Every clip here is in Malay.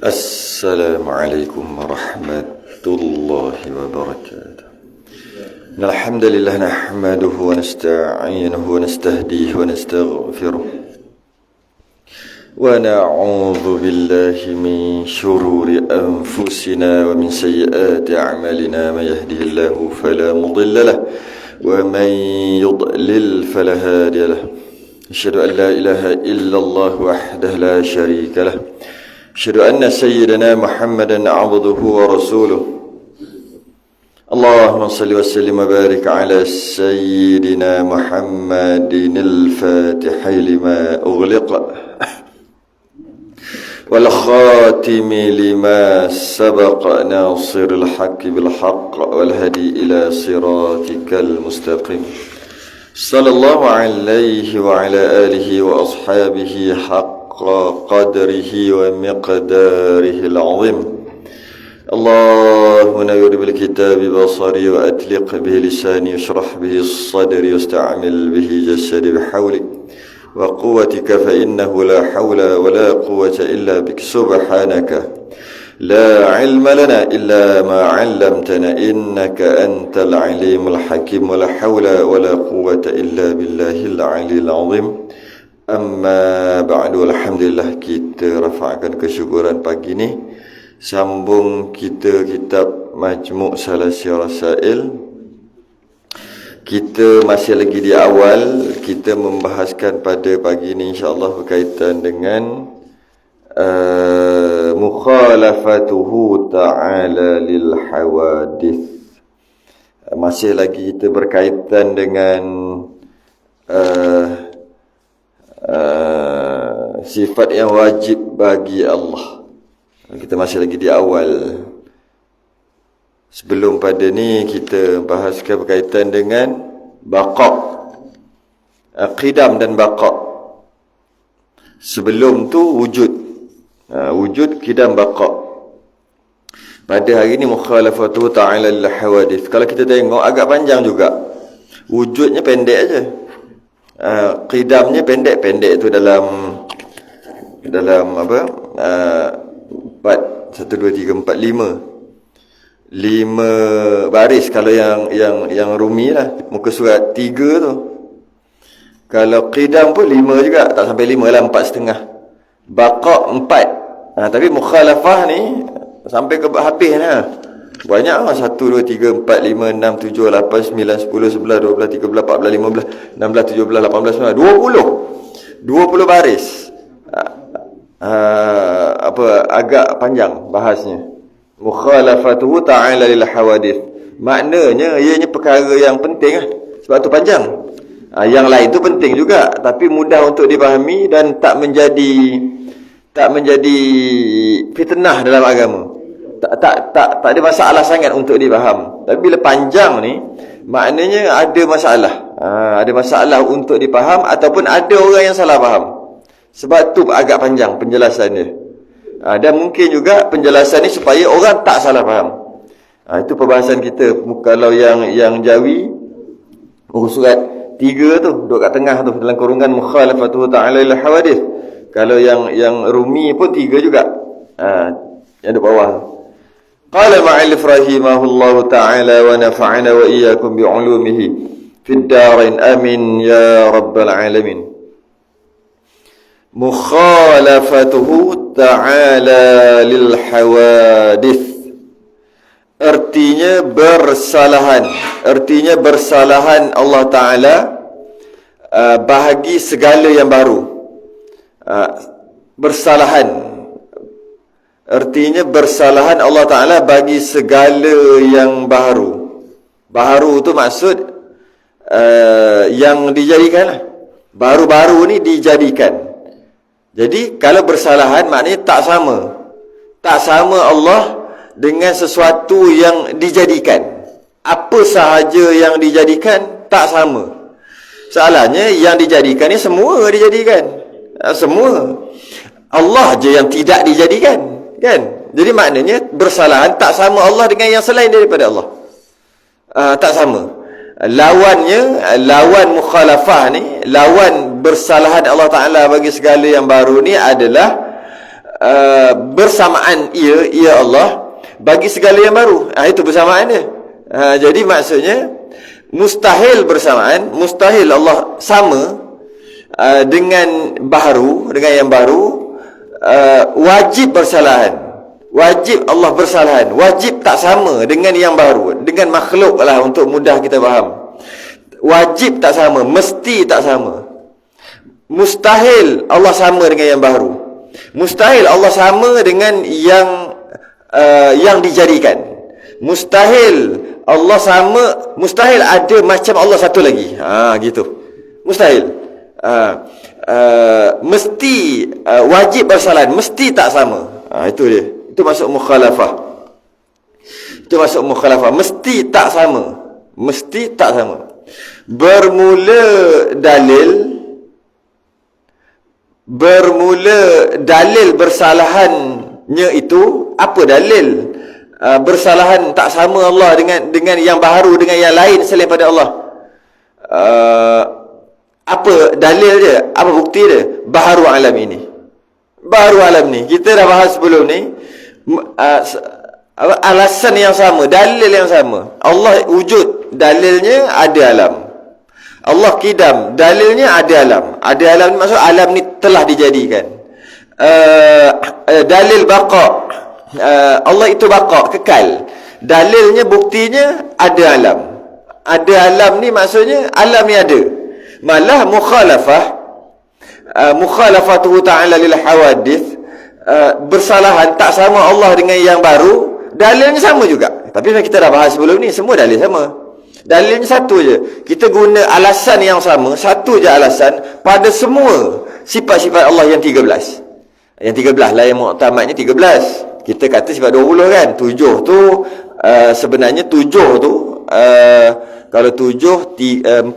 Assalamualaikum warahmatullahi wabarakatuh. Alhamdulillah nahmaduhu wa nasta'inuhu wa nastahdihi wa nastaghfiruh. Wa na'udzu billahi min shururi anfusina wa min sayyiati a'malina. May yahdihillahu fala mudilla lahu wa man yudlil fala hadiya lahu. Asyhadu an la ilaha illallah wahdahu la syarika lahu. أشهد أن سيدنا محمدا عبده ورسوله. اللهم صل وسلم وبارك على سيدنا محمد الفاتح لما أغلق والخاتم لما سبق ناصر الحق بالحق والهدي إلى صراطك المستقيم. صلى الله عليه وعلى آله وأصحابه حق قدره ومقداره العظيم. اللهم نور بالكتاب بصري وأطلق به لساني واشرح به صدري واستعمل به جسدي بحولك وقوتك فإنه لا حول ولا قوة إلا بك سبحانك لا علم لنا إلا ما علمتنا إنك أنت العليم الحكيم ولا حول ولا قوة إلا بالله العلي العظيم. Amma ba'du, alhamdulillah kita rafa'kan kesyukuran pagi ni. Sambung kita kitab Majmu' Salasi Rasail. Kita masih lagi di awal. Kita membahaskan pada pagi ni insyaAllah berkaitan dengan mukhalafatuhu ta'ala lil hawadith. Masih lagi kita berkaitan dengan sifat yang wajib bagi Allah. Kita masih lagi di awal. Sebelum pada ni kita bahaskan berkaitan dengan baqa', qidam dan baqa'. Sebelum tu wujud, wujud, qidam, baqa'. Pada hari ni mukhalafatu ta'ala lil hawadith. Kalau kita tengok agak panjang juga. Wujudnya pendek aja. Qidamnya pendek-pendek tu dalam apa? 4 1 2 3 4 5 baris kalau yang rumi lah, muka surat 3 tu. Kalau qidam pun 5 juga, tak sampai 5 lah, 4,5. Baqa' 4. Tapi mukhalafah ni sampai ke habis lah. Banyak lah. 1, 2, 3, 4, 5, 6, 7, 8, 9, 10, 11, 12, 13, 14, 15, 16, 17, 18, 19, 20 baris. Agak panjang bahasnya. Mukhalafatuhu ta'ala lil hawadith. Maknanya ianya perkara yang penting lah. Sebab tu panjang. Yang lain tu penting juga, tapi mudah untuk dipahami dan tak menjadi fitnah dalam agama. Tak ada masalah sangat untuk dipaham. Tapi bila panjang ni, maknanya ada masalah. Ada masalah untuk dipaham ataupun ada orang yang salah faham. Sebab tu agak panjang penjelasan dia. Dan mungkin juga penjelasan ni supaya orang tak salah faham. Itu perbahasan kita. Kalau yang Jawi, muka surat 3 tu, duduk kat tengah tu, dalam kurungan mukhalafatuhu ta'ala lil hawadith. Kalau yang Rumi pun 3 juga. Yang di bawah tu. Qala ma'alif rahimahullahu ta'ala wa nafa'ana wa iyyakum bi'ulumihi fid darain amin ya rabbal alamin. Mukhalafatuhu ta'ala lil hawadith, artinya bersalahan Allah Ta'ala bahagi segala yang baru. Artinya bersalahan Allah Ta'ala bagi segala yang baru. Baru tu maksud yang dijadikan lah. Baru-baru ni dijadikan. Jadi kalau bersalahan maknanya tak sama. Tak sama Allah dengan sesuatu yang dijadikan. Apa sahaja yang dijadikan tak sama. Soalannya yang dijadikan ni semua dijadikan. Semua. Allah je yang tidak dijadikan. Kan? Jadi maknanya bersalahan tak sama Allah dengan yang selain daripada Allah. Tak sama. Lawan mukhalafah ni, lawan bersalahan Allah Ta'ala bagi segala yang baru ni adalah bersamaan ia Allah bagi segala yang baru. Itu bersamaan dia. Jadi maksudnya mustahil bersamaan, mustahil Allah sama dengan yang baru. Wajib bersalahan, wajib Allah bersalahan, wajib tak sama dengan yang baru, dengan makhluk lah untuk mudah kita faham. Wajib tak sama, mesti tak sama. Mustahil Allah sama dengan yang baru. Mustahil Allah sama dengan yang dijadikan. Mustahil Allah sama, mustahil ada macam Allah satu lagi. Gitu. Mustahil. Mesti wajib bersalahan, mesti tak sama. Itu dia. Itu masuk mukhalafah. Itu masuk mukhalafah. Mesti tak sama. Mesti tak sama. Bermula dalil bersalahannya itu apa dalil? Bersalahan tak sama Allah dengan yang baru, dengan yang lain selain pada Allah. Apa dalil dia? Apa bukti dia? Baharu alam ini. Baharu alam ni. Kita dah bahas sebelum ni. Alasan yang sama, dalil yang sama. Allah wujud, dalilnya ada alam. Allah kidam, dalilnya ada alam. Ada alam ni maksud alam ni telah dijadikan. Dalil baqa, Allah itu baqa, kekal. Dalilnya, buktinya ada alam. Ada alam ni maksudnya alam ni ada. Malah mukhalafatuhu ta'ala lil hawadith, bersalahan tak sama Allah dengan yang baru, dalilnya sama juga. Tapi kita dah bahas sebelum ni, semua dalil sama. Dalilnya satu je. Kita guna alasan yang sama, satu je alasan pada semua sifat-sifat Allah yang 13. Yang 13 lah, yang mu'tamadnya 13. Kita kata sifat 20 kan. 7 tu sebenarnya 7 tu kalau 7 14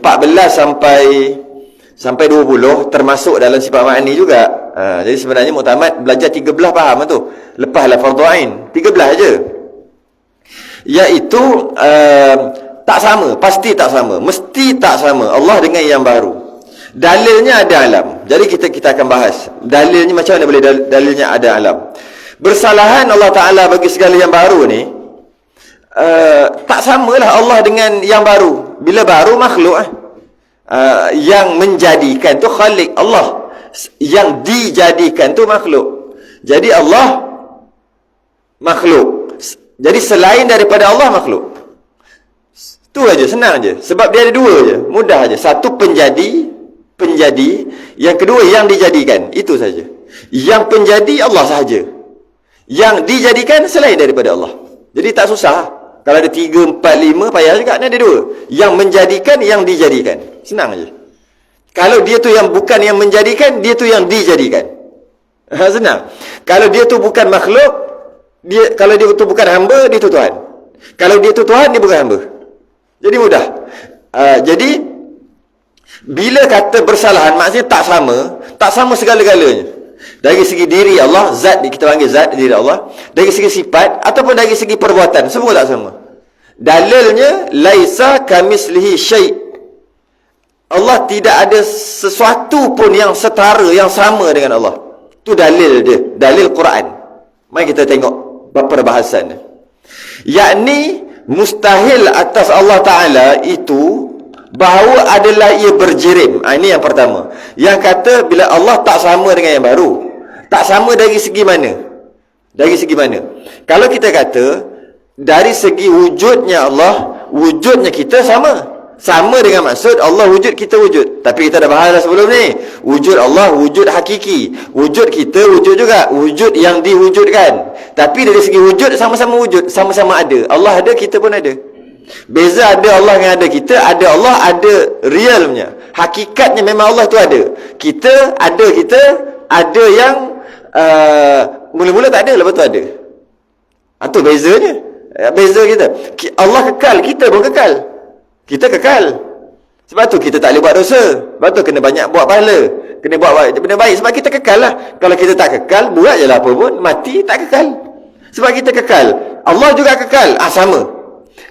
sampai 20 termasuk dalam sifat ma'ani juga. Jadi sebenarnya mu'tamad belajar 13 faham tu. Lepaslah fardhu ain. 13 je. Iaitu tak sama, pasti tak sama, mesti tak sama Allah dengan yang baru. Dalilnya ada alam. Jadi kita akan bahas dalilnya macam mana boleh dalilnya ada alam. Bersalahan Allah Ta'ala bagi segala yang baru ni, tak samalah Allah dengan yang baru. Bila baru makhluk yang menjadikan tu khalik Allah, yang dijadikan tu makhluk. Jadi Allah makhluk, jadi selain daripada Allah makhluk. Tu aja, senang aja. Sebab dia ada dua je, mudah aja. Satu penjadi, yang kedua yang dijadikan. Itu saja. Yang penjadi Allah sahaja. Yang dijadikan selain daripada Allah. Jadi tak susah. Kalau ada 3, 4, 5 payah juga. Ni ada dua. Yang menjadikan, yang dijadikan. Senang aja. Kalau dia tu yang bukan yang menjadikan, dia tu yang dijadikan. Senang. Kalau dia tu bukan makhluk, kalau dia tu bukan hamba, dia tu Tuhan. Kalau dia tu Tuhan, dia bukan hamba. Jadi mudah. Jadi bila kata bersalahan maksudnya tak sama segala-galanya. Dari segi diri Allah, zat, kita panggil zat diri Allah, dari segi sifat ataupun dari segi perbuatan, semua tak sama. Dalilnya laisa kamislihi syai'. Allah tidak ada sesuatu pun yang setara, yang sama dengan Allah. Itu dalil dia, dalil Quran. Mari kita tengok perbahasan. Yakni mustahil atas Allah Ta'ala itu bahawa adalah ia berjirim. Ini yang pertama. Yang kata bila Allah tak sama dengan yang baru. Tak sama dari segi mana? Dari segi mana? Kalau kita kata dari segi wujudnya Allah, wujudnya kita sama. Sama dengan maksud Allah wujud, kita wujud. Tapi kita dah bahas sebelum ni. Wujud Allah, wujud hakiki. Wujud kita, wujud juga. Wujud yang diwujudkan. Tapi dari segi wujud, sama-sama wujud. Sama-sama ada. Allah ada, kita pun ada. Beza ada Allah dengan ada kita. Ada Allah, ada realnya. Hakikatnya memang Allah tu ada. Kita, ada yang mula-mula tak ada, lepas tu ada. Itu bezanya. Beza kita. Allah kekal, kita pun kekal. Kita kekal. Sebab tu kita tak boleh buat dosa. Sebab tu kena banyak buat pahala. Kena buat benda baik. Sebab kita kekal lah. Kalau kita tak kekal, buat je lah apa pun. Mati tak kekal. Sebab kita kekal. Allah juga kekal. Sama.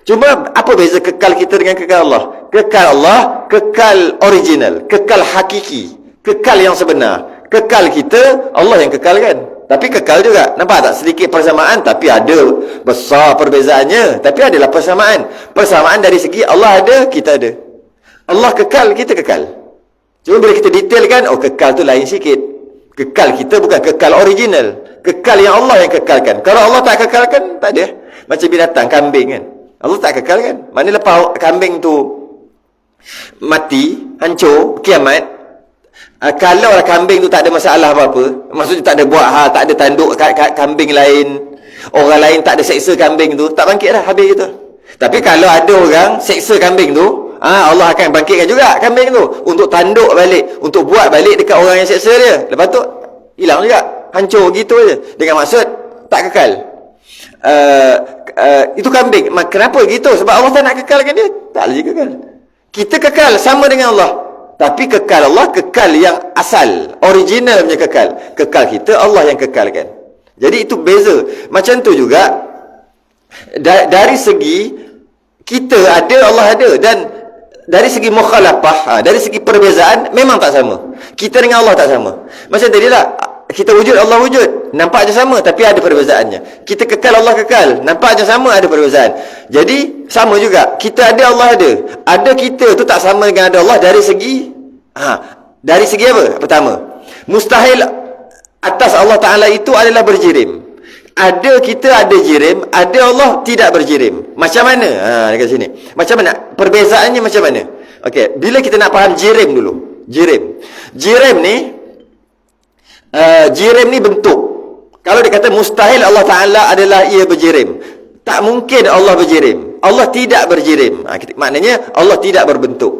Cuma apa beza kekal kita dengan kekal Allah? Kekal Allah, kekal original. Kekal hakiki. Kekal yang sebenar. Kekal kita, Allah yang kekalkan. tapi kekal juga. Nampak tak? Sedikit persamaan tapi ada besar perbezaannya, tapi adalah persamaan. Persamaan dari segi Allah ada, kita ada. Allah kekal, kita kekal. Cuma bila kita detailkan, oh kekal tu lain sikit. Kekal kita bukan kekal original. Kekal yang Allah yang kekalkan. Kalau Allah tak kekalkan, tak ada. Macam binatang, kambing kan. Allah tak kekalkan. Mana lepas kambing tu mati, hancur, kiamat, kalau lah kambing tu tak ada masalah apa-apa, maksudnya tak ada buat hal, tak ada tanduk kambing lain, orang lain tak ada seksa kambing tu, tak bangkit dah, habis gitu. Tapi kalau ada orang seksa kambing tu, Allah akan bangkitkan juga kambing tu untuk tanduk balik, untuk buat balik dekat orang yang seksa dia. Lepas tu hilang juga, hancur gitu je, dengan maksud tak kekal. Itu kambing. Kenapa gitu? Sebab Allah tak nak kekalkan dia. Tak lagi kekal. Kita kekal sama dengan Allah, tapi kekal Allah kekal yang asal, original punya kekal. Kekal kita Allah yang kekalkan. Jadi itu beza. Macam tu juga dari segi kita ada, Allah ada. Dan dari segi mukhalafah, dari segi perbezaan, memang tak sama. Kita dengan Allah tak sama. Macam tadi lah, kita wujud, Allah wujud, nampak je sama, tapi ada perbezaannya. Kita kekal, Allah kekal, nampak je sama, ada perbezaan. Jadi sama juga, kita ada, Allah ada. Ada kita tu tak sama dengan ada Allah dari segi dari segi apa? Pertama, mustahil atas Allah Ta'ala itu adalah berjirim. Ada kita ada jirim, ada Allah tidak berjirim. Macam mana? Dekat sini. Macam mana? Perbezaannya macam mana? Okey, bila kita nak faham jirim dulu. Jirim. Jirim ni bentuk. Kalau dia kata mustahil Allah Ta'ala adalah ia berjirim, tak mungkin Allah berjirim. Allah tidak berjirim. Maknanya Allah tidak berbentuk.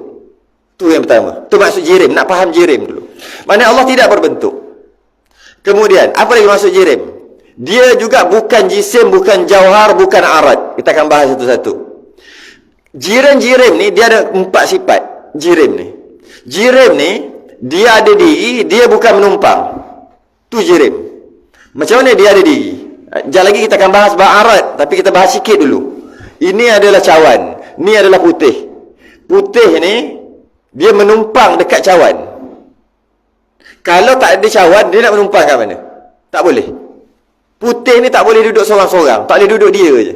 Tu yang pertama. Tu maksud jirim. Nak faham jirim dulu. Maknanya Allah tidak berbentuk. Kemudian, apa lagi maksud jirim? Dia juga bukan jisim, bukan jauhar, bukan arat. Kita akan bahas satu-satu. Jirim ni, dia ada 4 sifat. Jirim ni, dia ada diri, dia bukan menumpang. Tu jirim. Macam mana dia ada diri? Sekejap lagi kita akan bahas arat, tapi kita bahas sikit dulu. Ini adalah cawan, ni adalah putih. Putih ni dia menumpang dekat cawan. Kalau tak ada cawan, dia nak menumpang kat mana? Tak boleh. Putih ni tak boleh duduk seorang-seorang, tak boleh duduk dia je.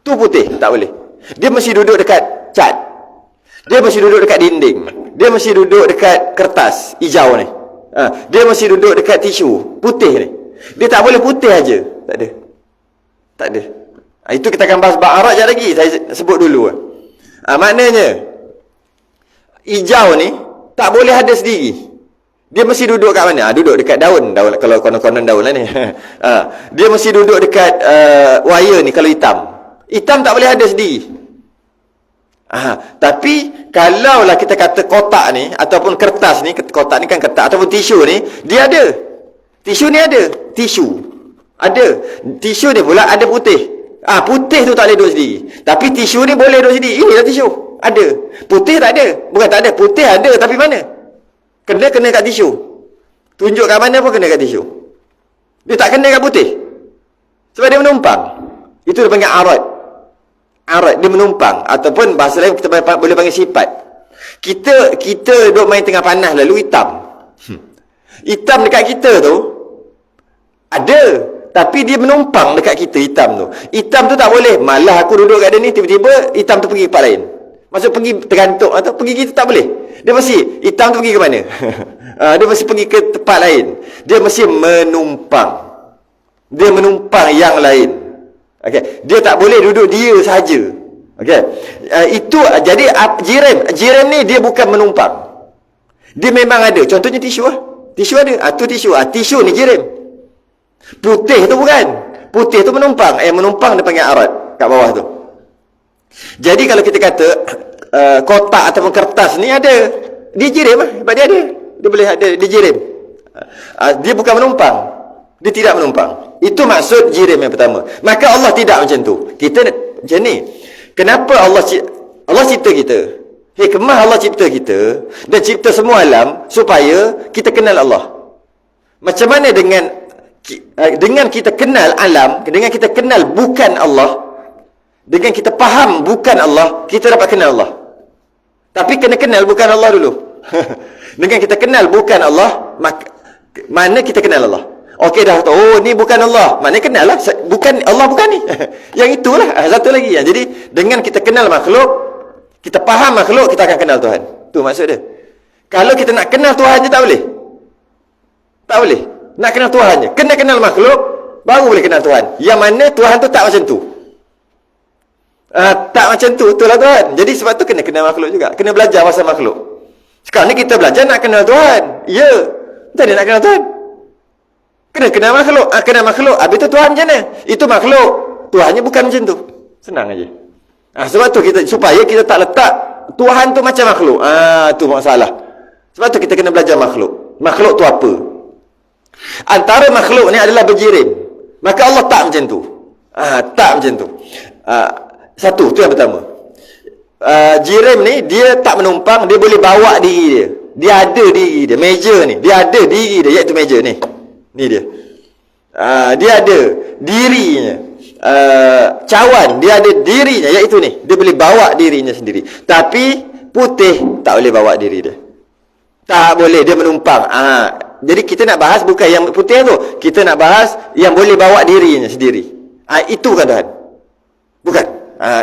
Tu putih, tak boleh. Dia mesti duduk dekat cat. Dia mesti duduk dekat dinding. Dia mesti duduk dekat kertas hijau ni. Dia mesti duduk dekat tisu putih ni. Dia tak boleh putih aja. Tak ada. Itu kita akan bahas ba'arat sekejap lagi. Saya sebut dulu. Maknanya hijau ni tak boleh ada sendiri. Dia mesti duduk kat mana? Duduk dekat daun. Kalau konon-konon daun lah ni. Dia mesti duduk dekat wire ni kalau hitam. Hitam tak boleh ada sendiri. Tapi kalaulah kita kata kotak ni ataupun kertas ni, kotak ni kan kertas, ataupun tisu ni, dia ada. Tisu ni ada. Tisu ada. Tisu ni pula ada putih. Putih tu tak boleh duduk sendiri. Tapi tisu ni boleh duduk sendiri. Inilah tisu. Ada. Putih tak ada. Bukan tak ada. Putih ada tapi mana? Kena kat tisu. Tunjuk kat mana pun kena kat tisu. Dia tak kena kat putih. Sebab dia menumpang. Itu dia panggil arat. Arat, dia menumpang. Ataupun bahasa lain kita boleh panggil sifat. Kita duduk main tengah panas lalu hitam. Hitam dekat kita tu ada, tapi dia menumpang dekat kita hitam tu. Hitam tu tak boleh. Malah aku duduk kat dia ni, tiba-tiba hitam tu pergi ke tempat lain. Maksud pergi tergantung atau pergi gitu tak boleh. Dia mesti hitam tu pergi ke mana? Dia mesti pergi ke tempat lain. Dia mesti menumpang. Dia menumpang yang lain. Okey, dia tak boleh duduk dia saja. Okey. Itu jadi jirim ni dia bukan menumpang. Dia memang ada. Contohnya tisu lah. Tisu ada. Tu tisu. Tisu ni jirim. Putih tu bukan. Putih tu menumpang. Menumpang dia panggil arat kat bawah tu. Jadi kalau kita kata kotak ataupun kertas ni ada, dia jirim lah. Sebab dia ada. Dia boleh ada, dia jirim. Dia bukan menumpang. Dia tidak menumpang. Itu maksud jirim yang pertama. Maka Allah tidak macam tu. Kita macam ni. Kenapa Allah cipta kita? Hikmah Allah cipta kita dan cipta semua alam supaya kita kenal Allah. Macam mana dengan kita kenal alam, dengan kita kenal bukan Allah, dengan kita faham bukan Allah, kita dapat kenal Allah. Tapi kena kenal bukan Allah dulu. Dengan kita kenal bukan Allah, mana kita kenal Allah. Okey dah, oh ni bukan Allah. Maknanya kenal lah. Bukan Allah, bukan ni. Yang itulah. Satu lagi. Jadi dengan kita kenal makhluk, kita faham makhluk, kita akan kenal Tuhan. Tu maksud dia. Kalau kita nak kenal Tuhan je tak boleh. Tak boleh. Nak kenal Tuhan je. Kena kenal makhluk, baru boleh kenal Tuhan. Yang mana Tuhan tu tak macam tu. Tak macam tu, itulah Tuhan. Jadi sebab tu kena kenal makhluk juga. Kena belajar pasal makhluk. Sekarang ni kita belajar nak kenal Tuhan. Ya. Tadi nak kenal Tuhan. Kena kenal makhluk. Kenal makhluk. Habis tu Tuhan macam mana? Itu makhluk. Tuhannya bukan macam tu. Senang aja. Sebab tu kita, supaya kita tak letak Tuhan tu macam makhluk. Tu masalah. Sebab tu kita kena belajar makhluk. Makhluk tu apa? Antara makhluk ni adalah berjirim. Maka Allah tak macam tu. Tak macam tu. Satu, tu yang pertama. Jirim ni, dia tak menumpang, dia boleh bawa diri dia. Dia ada diri dia. Meja ni, dia ada diri dia, iaitu meja ni. Ni dia. Dia ada dirinya. Cawan, dia ada dirinya, iaitu ni. Dia boleh bawa dirinya sendiri. Tapi putih tak boleh bawa diri dia. Tak boleh, dia menumpang. Jadi kita nak bahas bukan yang putih tu. Kita nak bahas yang boleh bawa dirinya sendiri. Itu bukan Tuhan. Bukan.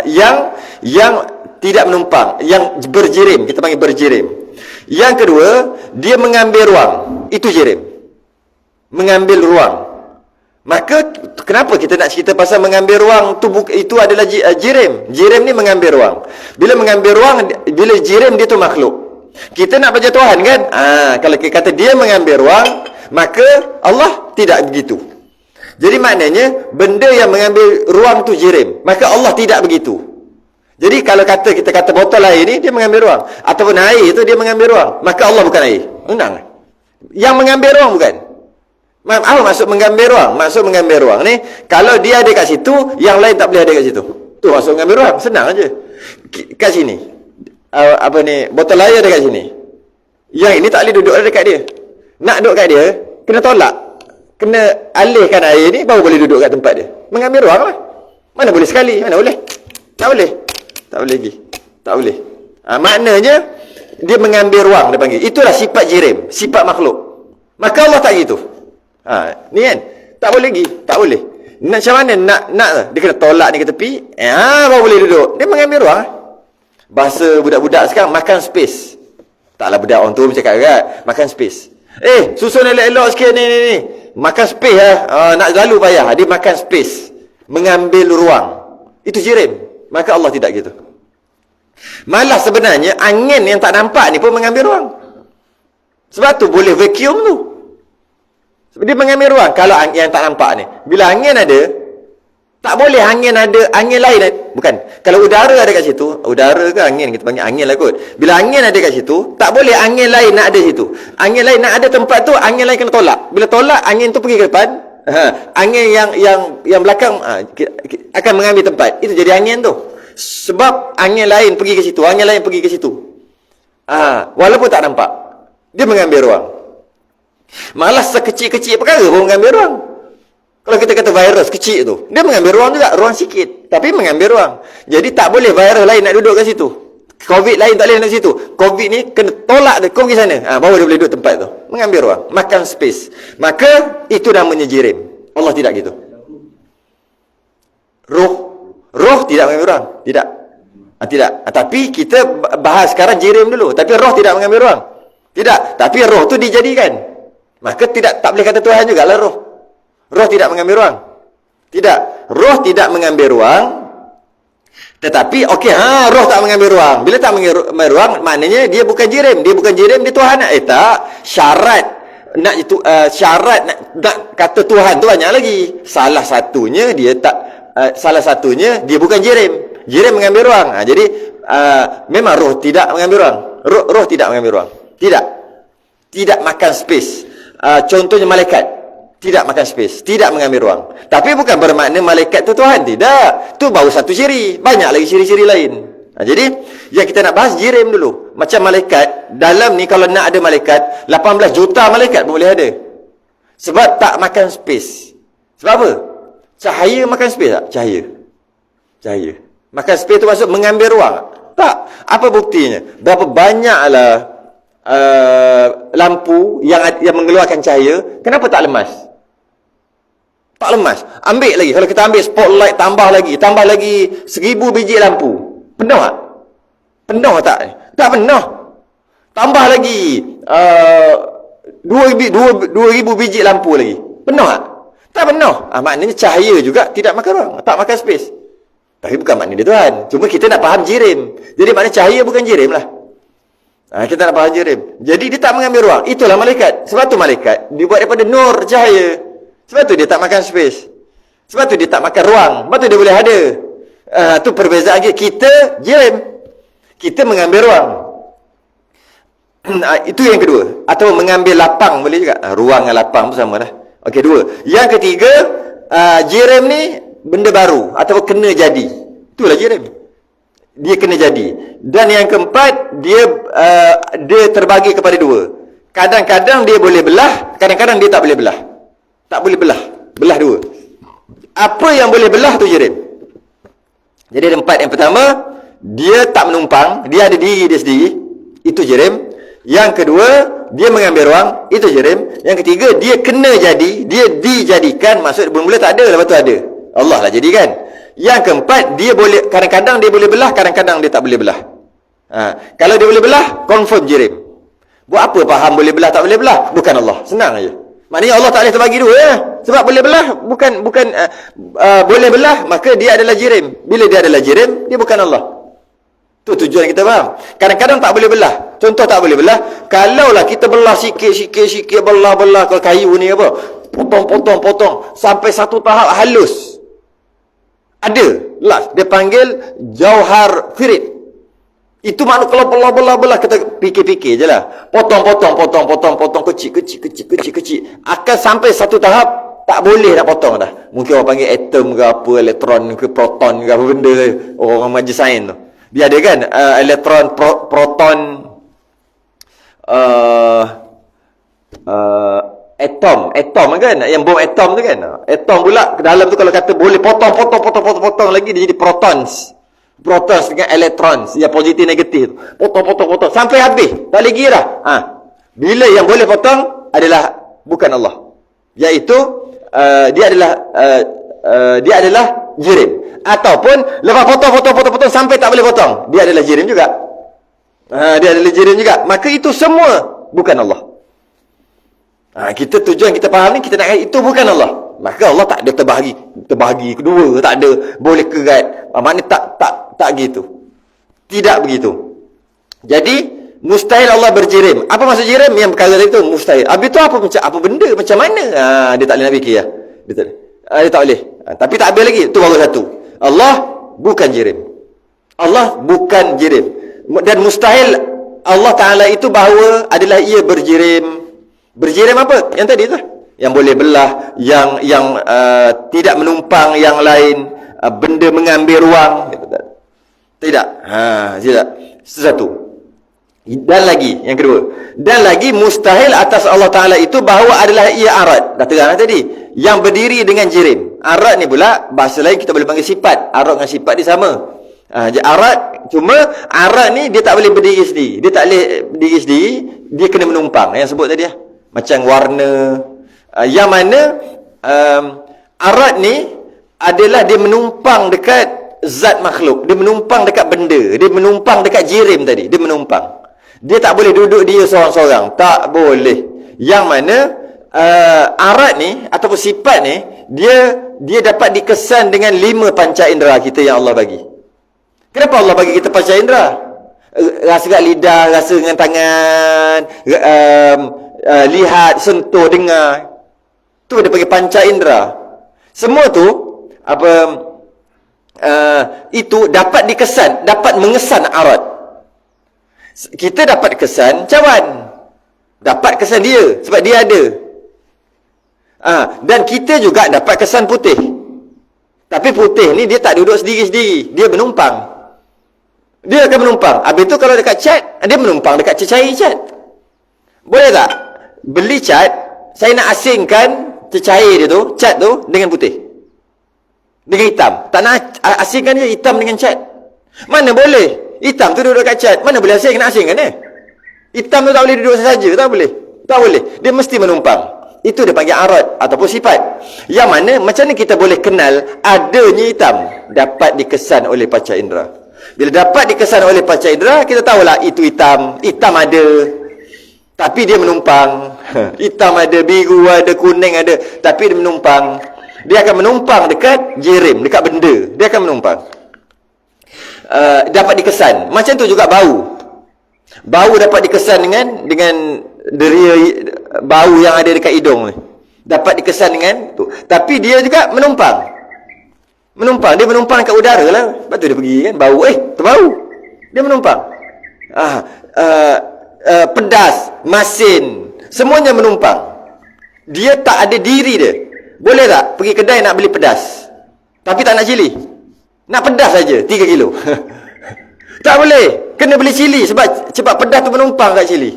Yang tidak menumpang, yang berjirim, kita panggil berjirim. Yang kedua, dia mengambil ruang. Itu jirim. Mengambil ruang. Maka kenapa kita nak cerita pasal mengambil ruang? Itu adalah jirim. Jirim ni mengambil ruang. Bila mengambil ruang, bila jirim dia tu makhluk. Kita nak belajar Tuhan kan? Kalau kita kata dia mengambil ruang, maka Allah tidak begitu. Jadi maknanya benda yang mengambil ruang tu jirim. Maka Allah tidak begitu. Jadi kalau kita kata botol air ni dia mengambil ruang, ataupun air tu dia mengambil ruang, maka Allah bukan air. Menang. Yang mengambil ruang bukan. Apa maksud mengambil ruang? Maksud mengambil ruang ni, kalau dia ada kat situ, yang lain tak boleh ada kat situ. Tu maksud mengambil ruang. Senang aja. Kat sini. Botol air ada kat sini. Yang ini tak boleh duduk dekat dia. Nak duduk kat dia, kena tolak. Kena alihkan air ni, baru boleh duduk kat tempat dia. Mengambil ruang lah. Mana boleh sekali? Mana boleh? Tak boleh. Tak boleh lagi. Tak boleh. Maknanya, dia mengambil ruang, dia panggil. Itulah sifat jirim. Sifat makhluk. Maka Allah tak gitu. Ni kan? Tak boleh lagi. Tak boleh. Macam mana nak dia kena tolak ni ke tepi. Baru boleh duduk. Dia mengambil ruang. Bahasa budak-budak sekarang, makan space. Taklah budak orang tua bercakap kan? Makan space. Susun elok-elok sikit ni. Makan space nak lalu payah. Dia makan space. Mengambil ruang. Itu jirim. Maka Allah tidak gitu. Malah sebenarnya angin yang tak nampak ni pun mengambil ruang. Sebab tu boleh vacuum tu. Dia mengambil ruang. Kalau yang tak nampak ni, bila angin ada, tak boleh angin lain. Bukan. Kalau udara ada kat situ, udara ke angin, kita panggil angin lah kot. Bila angin ada kat situ, tak boleh angin lain nak ada situ. Angin lain nak ada tempat tu, angin lain kena tolak. Bila tolak, angin tu pergi ke depan. Angin yang belakang akan mengambil tempat. Itu jadi angin tu. Sebab angin lain pergi ke situ, angin lain pergi ke situ. Walaupun tak nampak, dia mengambil ruang. Malah sekecil-kecil perkara pun mengambil ruang. Kalau kita kata virus kecil tu, dia mengambil ruang juga, ruang sikit, tapi mengambil ruang. Jadi tak boleh virus lain nak duduk kat situ. Covid lain tak boleh nak situ. Covid ni kena tolak dia, kau pergi sana. Baru dia boleh duduk tempat tu. Mengambil ruang, makan space. Maka itu namanya jirim. Allah tidak gitu. Roh tidak mengambil ruang. Tidak. Tidak. Tapi kita bahas sekarang jirim dulu. Tapi roh tidak mengambil ruang. Tidak. Tapi roh tu dijadikan. Maka tak boleh kata Tuhan jugalah roh. Roh tidak mengambil ruang. Tidak. Roh tidak mengambil ruang. Tetapi roh tak mengambil ruang. Bila tak mengambil ruang, maknanya dia bukan jirim. Dia bukan jirim, dia Tuhan. Tak. Syarat nak kata Tuhan tu banyak lagi. Salah satunya dia bukan jirim. Jirim mengambil ruang. Jadi memang roh tidak mengambil ruang. Roh tidak mengambil ruang. Tidak makan space. Contohnya malaikat. Tidak makan space. Tidak mengambil ruang. Tapi bukan bermakna malaikat tu Tuhan. Tidak. Tu baru satu ciri. Banyak lagi ciri-ciri lain. Jadi, yang kita nak bahas jirim dulu. Macam malaikat. Dalam ni kalau nak ada malaikat, 18 juta malaikat pun boleh ada. Sebab tak makan space. Sebab apa? Cahaya makan space tak? Cahaya. Makan space tu maksud mengambil ruang. Tak. Apa buktinya? Berapa banyaklah lampu yang mengeluarkan cahaya, kenapa tak lemas? Tak lemas. Ambil lagi. Kalau kita ambil spotlight, tambah lagi 1000 biji lampu. Penuh tak? Penuh tak? Tak penuh. Tambah lagi 2000 biji lampu lagi. Penuh tak? Tak penuh. Maknanya cahaya juga tidak makan ruang. Tak makan space. Tapi bukan maknanya dia Tuhan. Cuma kita nak faham jirim. Jadi maknanya cahaya bukan jirim lah. Kita nak faham jirim. Jadi dia tak mengambil ruang. Itulah malaikat. Sebab tu malaikat dibuat daripada nur, cahaya. Sebab tu dia tak makan space. Sebab tu dia tak makan ruang. Sebab tu dia boleh ada. Tu perbezaan kita jirim. Kita mengambil ruang. Itu yang kedua. Atau mengambil lapang boleh juga. Ruang dengan lapang pun sama lah. Okey, dua. Yang ketiga, jirim ni benda baru atau kena jadi. Itulah jirim. Dia kena jadi. Dan yang keempat, dia terbagi kepada dua. Kadang-kadang dia boleh belah, kadang-kadang dia tak boleh belah. Tak boleh belah. Belah dua. Apa yang boleh belah tu jirim. Jadi ada empat. Yang pertama, dia tak menumpang, dia ada diri dia sendiri. Itu jirim. Yang kedua, dia mengambil ruang. Itu jirim. Yang ketiga, dia kena jadi, dia dijadikan. Maksud mula tak ada, lepas tu ada. Allah lah jadikan. Yang keempat, dia boleh, kadang-kadang dia boleh belah, kadang-kadang dia tak boleh belah. Kalau dia boleh belah, confirm jirim. Buat apa faham boleh belah tak boleh belah? Bukan Allah. Senang aja. Maknanya Allah tak boleh terbagi dua ya. Sebab boleh belah bukan boleh belah, maka dia adalah jirim. Bila dia adalah jirim, dia bukan Allah. Tu tujuan kita faham. Kadang-kadang tak boleh belah. Contoh tak boleh belah, kalaulah kita belah sikit belah kalau kayu ni apa, potong sampai satu tahap halus. Ada. Last dia panggil jauhar firid. Itu makna kalau belah kita fikir-fikir je lah. Potong kecil. Akan sampai satu tahap tak boleh nak potong dah. Mungkin orang panggil atom ke apa, elektron ke proton ke apa benda orang majlis sains tu. Dia ada kan elektron, proton, atom kan, yang bom atom tu kan. Atom pula ke dalam tu kalau kata boleh potong lagi dia jadi protons dengan elektrons yang positif negatif tu. Potong sampai habis. Tak lagi dah. Bila yang boleh potong adalah bukan Allah. Iaitu dia adalah jirim. Ataupun lepas potong sampai tak boleh potong, dia adalah jirim juga. Dia adalah jirim juga. Maka itu semua bukan Allah. Kita tujuan kita faham ni, kita nak kata itu bukan Allah. Maka Allah tak ada terbahagi kedua, tak ada boleh kerat. Maknanya tak gitu. Tidak begitu. Jadi mustahil Allah berjirim. Apa maksud jirim? Yang perkara itu mustahil. Habis tu apa benda macam mana? Dia tak boleh nak fikir lah. Dia tak boleh. Tapi tak habis lagi. Itu baru satu. Allah bukan jirim. Allah bukan jirim. Dan mustahil Allah Ta'ala itu bahawa adalah ia berjirim. Berjirim apa? Yang tadi tu. Yang boleh belah, yang tidak menumpang yang lain, benda mengambil ruang. Tidak. Tidak. Satu. Dan lagi, yang kedua. Dan lagi mustahil atas Allah Ta'ala itu bahawa adalah ia arad. Dah terang tadi. Yang berdiri dengan jirim. Arad ni pula, bahasa lain kita boleh panggil sifat. Arad dengan sifat dia sama. Arad, cuma arad ni dia tak boleh berdiri sendiri. Dia tak boleh berdiri sendiri, dia kena menumpang. Yang sebut tadi lah. Macam warna. Yang mana arad ni adalah dia menumpang dekat zat makhluk. Dia menumpang dekat benda. Dia menumpang dekat jirim tadi. Dia menumpang. Dia tak boleh duduk dia seorang-seorang. Tak boleh. Yang mana arad ni ataupun sifat ni dia dapat dikesan dengan 5 panca indera kita yang Allah bagi. Kenapa Allah bagi kita panca indera? Rasa kat lidah, rasa dengan tangan, lihat, sentuh, dengar. Tu dia panggil panca indera. Semua tu itu dapat dikesan, dapat mengesan arad. Kita dapat kesan cawan. Dapat kesan dia sebab dia ada. Dan kita juga dapat kesan putih. Tapi putih ni dia tak duduk sendiri-sendiri, dia menumpang. Dia akan menumpang. Habis tu kalau dekat cat, dia menumpang dekat cecair cat. Boleh tak? Beli cat, saya nak asingkan cecair dia tu, cat tu dengan putih. Dengan hitam. Tak nak asingkan dia hitam dengan cat. Mana boleh? Hitam tu duduk kat cat. Mana boleh asing? Nak asingkan Hitam tu tak boleh duduk saja. Tak boleh. Tak boleh. Dia mesti menumpang. Itu dia panggil arad ataupun sifat. Yang mana macam mana kita boleh kenal adanya hitam? Dapat dikesan oleh panca indera. Bila dapat dikesan oleh panca indera, kita tahulah itu hitam. Hitam ada, tapi dia menumpang. Hitam ada, biru ada, kuning ada, tapi dia menumpang. Dia akan menumpang dekat jirim, dekat benda. Dia akan menumpang. Dapat dikesan. Macam tu juga bau. Bau dapat dikesan dengan deria bau yang ada dekat hidung ni. Dapat dikesan dengan tu. Tapi dia juga menumpang. Dia menumpang kat udara lah. Lepas tu dia pergi kan, bau, terbau. Dia menumpang. Pedas, masin, semuanya menumpang. Dia tak ada diri dia. Boleh tak pergi kedai nak beli pedas, tapi tak nak cili? Nak pedas saja 3 kilo. Tak boleh. Kena beli cili sebab pedas tu menumpang kat cili.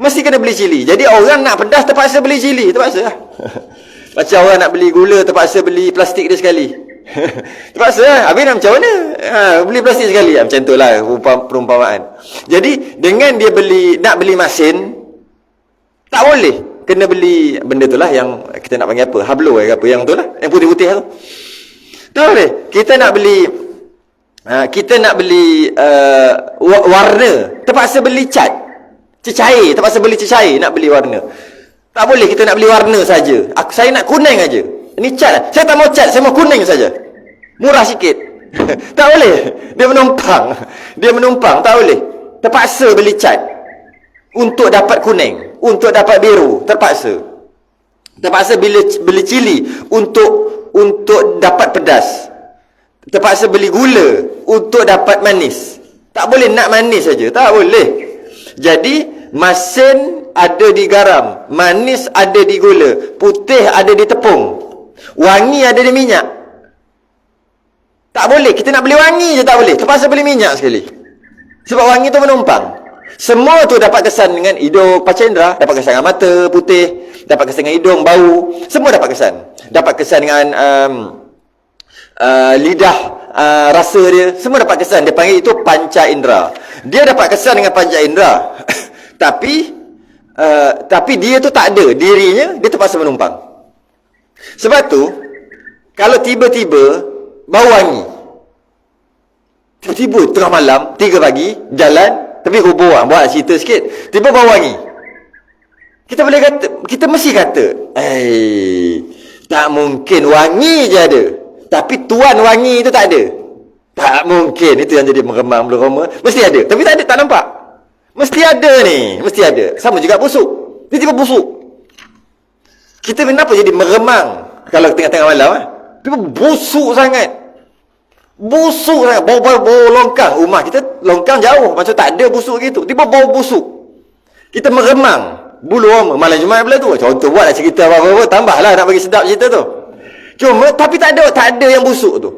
Mesti kena beli cili. Jadi orang nak pedas terpaksa beli cili, terpaksa lah. Macam orang nak beli gula terpaksa beli plastik dia sekali. Terpaksa lah. Habis nak macam mana? Beli plastik sekali. Macam tu lah perumpamaan. Jadi dengan dia nak beli masin, tak boleh. Kena beli benda tu lah yang kita nak panggil apa? Hablo ke apa? Yang tu lah. Yang putih-putih tu. Tak boleh. Kita nak beli warna, terpaksa beli cat. Cecair, terpaksa beli cecair nak beli warna. Tak boleh kita nak beli warna saja. Saya nak kuning aja. Ini cat lah. Saya tak mau cat, saya mau kuning saja. Murah sikit. Tak boleh. Dia menumpang, tak boleh. Terpaksa beli cat untuk dapat kuning, untuk dapat biru, terpaksa. Terpaksa beli cili untuk dapat pedas. Terpaksa beli gula untuk dapat manis. Tak boleh nak manis saja, tak boleh. Jadi masin ada di garam, manis ada di gula, putih ada di tepung, wangi ada di minyak. Tak boleh, kita nak beli wangi je tak boleh, terpaksa beli minyak sekali. Sebab wangi tu menumpang. Semua tu dapat kesan dengan hidung, panca indera, dapat kesan dengan mata, putih, dapat kesan dengan hidung, bau, semua dapat kesan. Dapat kesan dengan lidah, rasa dia, semua dapat kesan. Dia panggil itu panca indera. Dia dapat kesan dengan panca indera. Tapi dia tu tak ada dirinya, dia terpaksa menumpang. Sebab tu kalau tiba-tiba bau wangi, tiba-tiba tengah malam 3 pagi jalan, tapi buat cerita sikit, tiba bau wangi, kita boleh kata, kita mesti kata, tak mungkin, wangi je ada, tapi tuan wangi tu tak ada. Tak mungkin. Itu yang jadi meremang belum. Mesti ada, tapi tak ada, tak nampak. Mesti ada ni, mesti ada. Sama juga busuk, tiba-tiba busuk. Kita kenapa jadi meremang kalau tengah-tengah malam tiba busuk sangat. Busuk sangat, bau longkang. Rumah kita longkang jauh, macam tak ada busuk gitu, tiba bau busuk. Kita meremang. Bulu malam Jumaat pula tu. Contoh buatlah cerita apa-apa, tambahlah nak bagi sedap cerita tu. Cuma tapi tak ada yang busuk tu.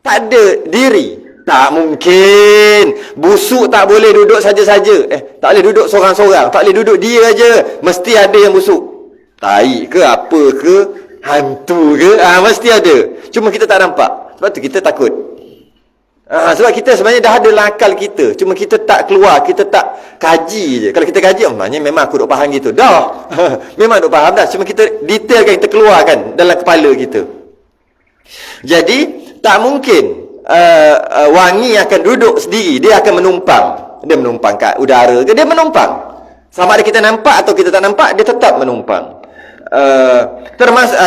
Tak ada diri. Tak mungkin. Busuk tak boleh duduk saja-saja. Tak boleh duduk seorang-seorang. Tak boleh duduk dia aja. Mesti ada yang busuk. Tai ke apa ke, hantu ke, mesti ada. Cuma kita tak nampak. Sebab tu kita takut. Sebab kita sebenarnya dah ada dalam akal kita, cuma kita tak keluar, kita tak kaji je. Kalau kita kaji, maknanya memang aku duk faham gitu. Dah. Memang duk faham dah. Cuma kita detailkan, kita keluarkan dalam kepala kita. Jadi tak mungkin wangi akan duduk sendiri. Dia akan menumpang. Dia menumpang kat udara ke, dia menumpang. Sama ada kita nampak atau kita tak nampak, dia tetap menumpang.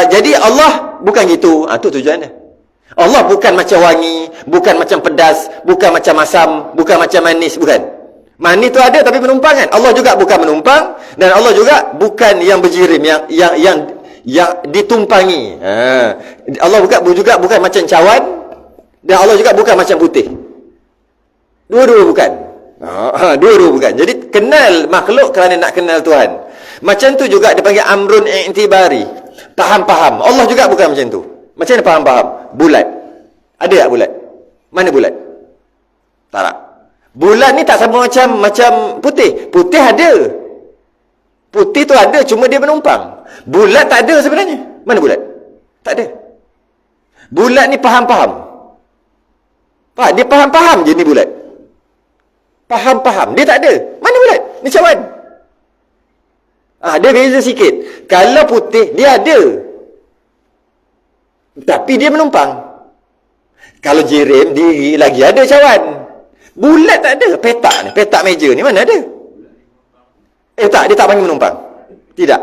Jadi Allah bukan gitu. Itu tujuannya. Allah bukan macam wangi, bukan macam pedas, bukan macam masam, bukan macam manis, bukan. Manis tu ada tapi menumpang kan. Allah juga bukan menumpang, dan Allah juga bukan yang berjirim, yang ditumpangi. Allah juga bukan macam cawan, dan Allah juga bukan macam putih. Dua-dua bukan. Dua-dua bukan. Jadi kenal makhluk kerana nak kenal Tuhan. Macam tu juga dipanggil amrun i'tibari. Faham-faham. Allah juga bukan macam tu. Macam mana faham-faham? Bulat. Ada tak bulat? Mana bulat? Tak. Bulat ni tak sama macam putih. Putih ada. Putih tu ada, cuma dia menumpang. Bulat tak ada sebenarnya. Mana bulat? Tak ada. Bulat ni faham-faham. Dia faham-faham je ni bulat. Faham-faham. Dia tak ada. Mana bulat? Ni cawan. Dia beza sikit. Kalau putih, dia ada. Tapi dia menumpang. Kalau jirim, diri lagi ada cawan. Bulat tak ada. Petak ni, petak meja ni mana ada? Tak, dia tak panggil menumpang. Tidak.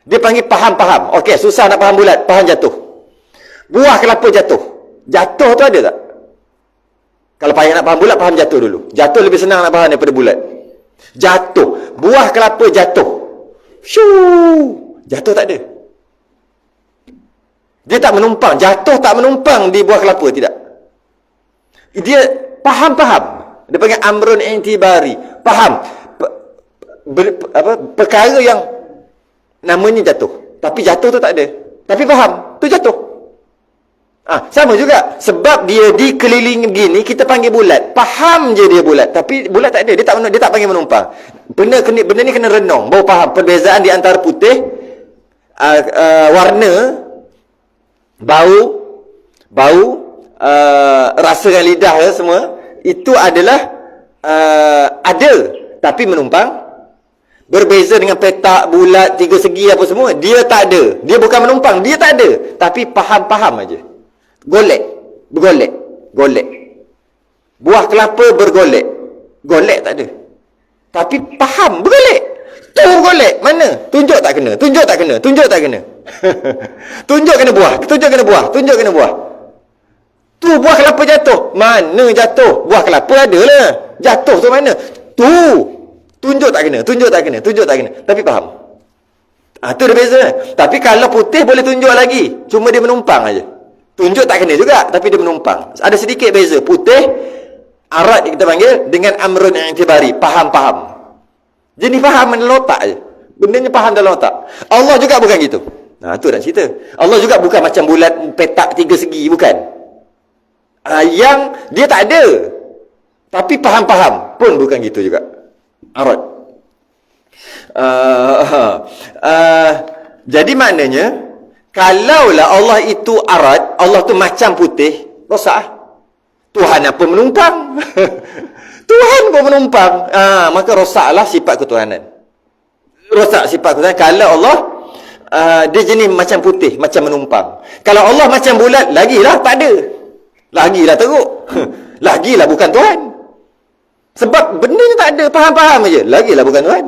Dia panggil faham-faham. Okey, susah nak faham bulat, faham jatuh. Buah kelapa jatuh. Jatuh tu ada tak? Kalau payah nak faham bulat, faham jatuh dulu. Jatuh lebih senang nak faham daripada bulat. Jatuh. Buah kelapa jatuh. Shoo! Jatuh tak ada. Dia tak menumpang. Jatuh tak menumpang di buah kelapa, tidak. Dia faham-faham. Dia panggil amrun intibari. Faham. Perkara yang namanya jatuh. Tapi jatuh tu tak ada. Tapi faham. Tu jatuh. Sama juga. Sebab dia dikelilingi begini, kita panggil bulat. Faham je dia bulat. Tapi bulat tak ada. Dia tak panggil menumpang. Benda ni kena renung. Baru faham perbezaan di antara putih, warna, bau, rasakan lidah semua. Itu adalah ada. Tapi menumpang. Berbeza dengan petak, bulat, tiga segi apa semua. Dia tak ada. Dia bukan menumpang. Dia tak ada. Tapi faham-faham aja. Bergolek. Buah kelapa bergolek. Golek tak ada. Tapi faham, bergolek. Tu bergolek. Mana? Tunjuk tak kena. Tunjuk tak kena. Tunjuk kena buah. Tu buah kelapa jatuh. Mana jatuh? Buah kelapa ada lah. Jatuh tu mana? Tu. Tunjuk tak kena. Tapi faham. Tu dia beza. Tapi kalau putih boleh tunjuk lagi. Cuma dia menumpang aja. Tunjuk tak kena juga, tapi dia menumpang. Ada sedikit beza. Putih, arat kita panggil, dengan amrun i'tibari. Faham. Jenis faham dalam otak je. Bendanya faham dalam otak. Allah juga bukan gitu. Tu nak cerita. Allah juga bukan macam bulat, petak, tiga segi. Bukan. Yang dia tak ada. Tapi faham-faham pun bukan gitu juga. Arat. Jadi maknanya, kalaulah Allah itu arat, Allah tu macam putih, rosak. Tuhan apa menumpang? Tuhan pun menumpang. Maka rosaklah sifat ketuhanan. Rosak sifat ketuhanan. Kalau Allah dia jenis macam putih, macam menumpang. Kalau Allah macam bulat, lagilah tak ada. Lagilah teruk. Lagilah bukan Tuhan. Sebab benda ni tak ada, faham-faham aja. Lagilah bukan Tuhan.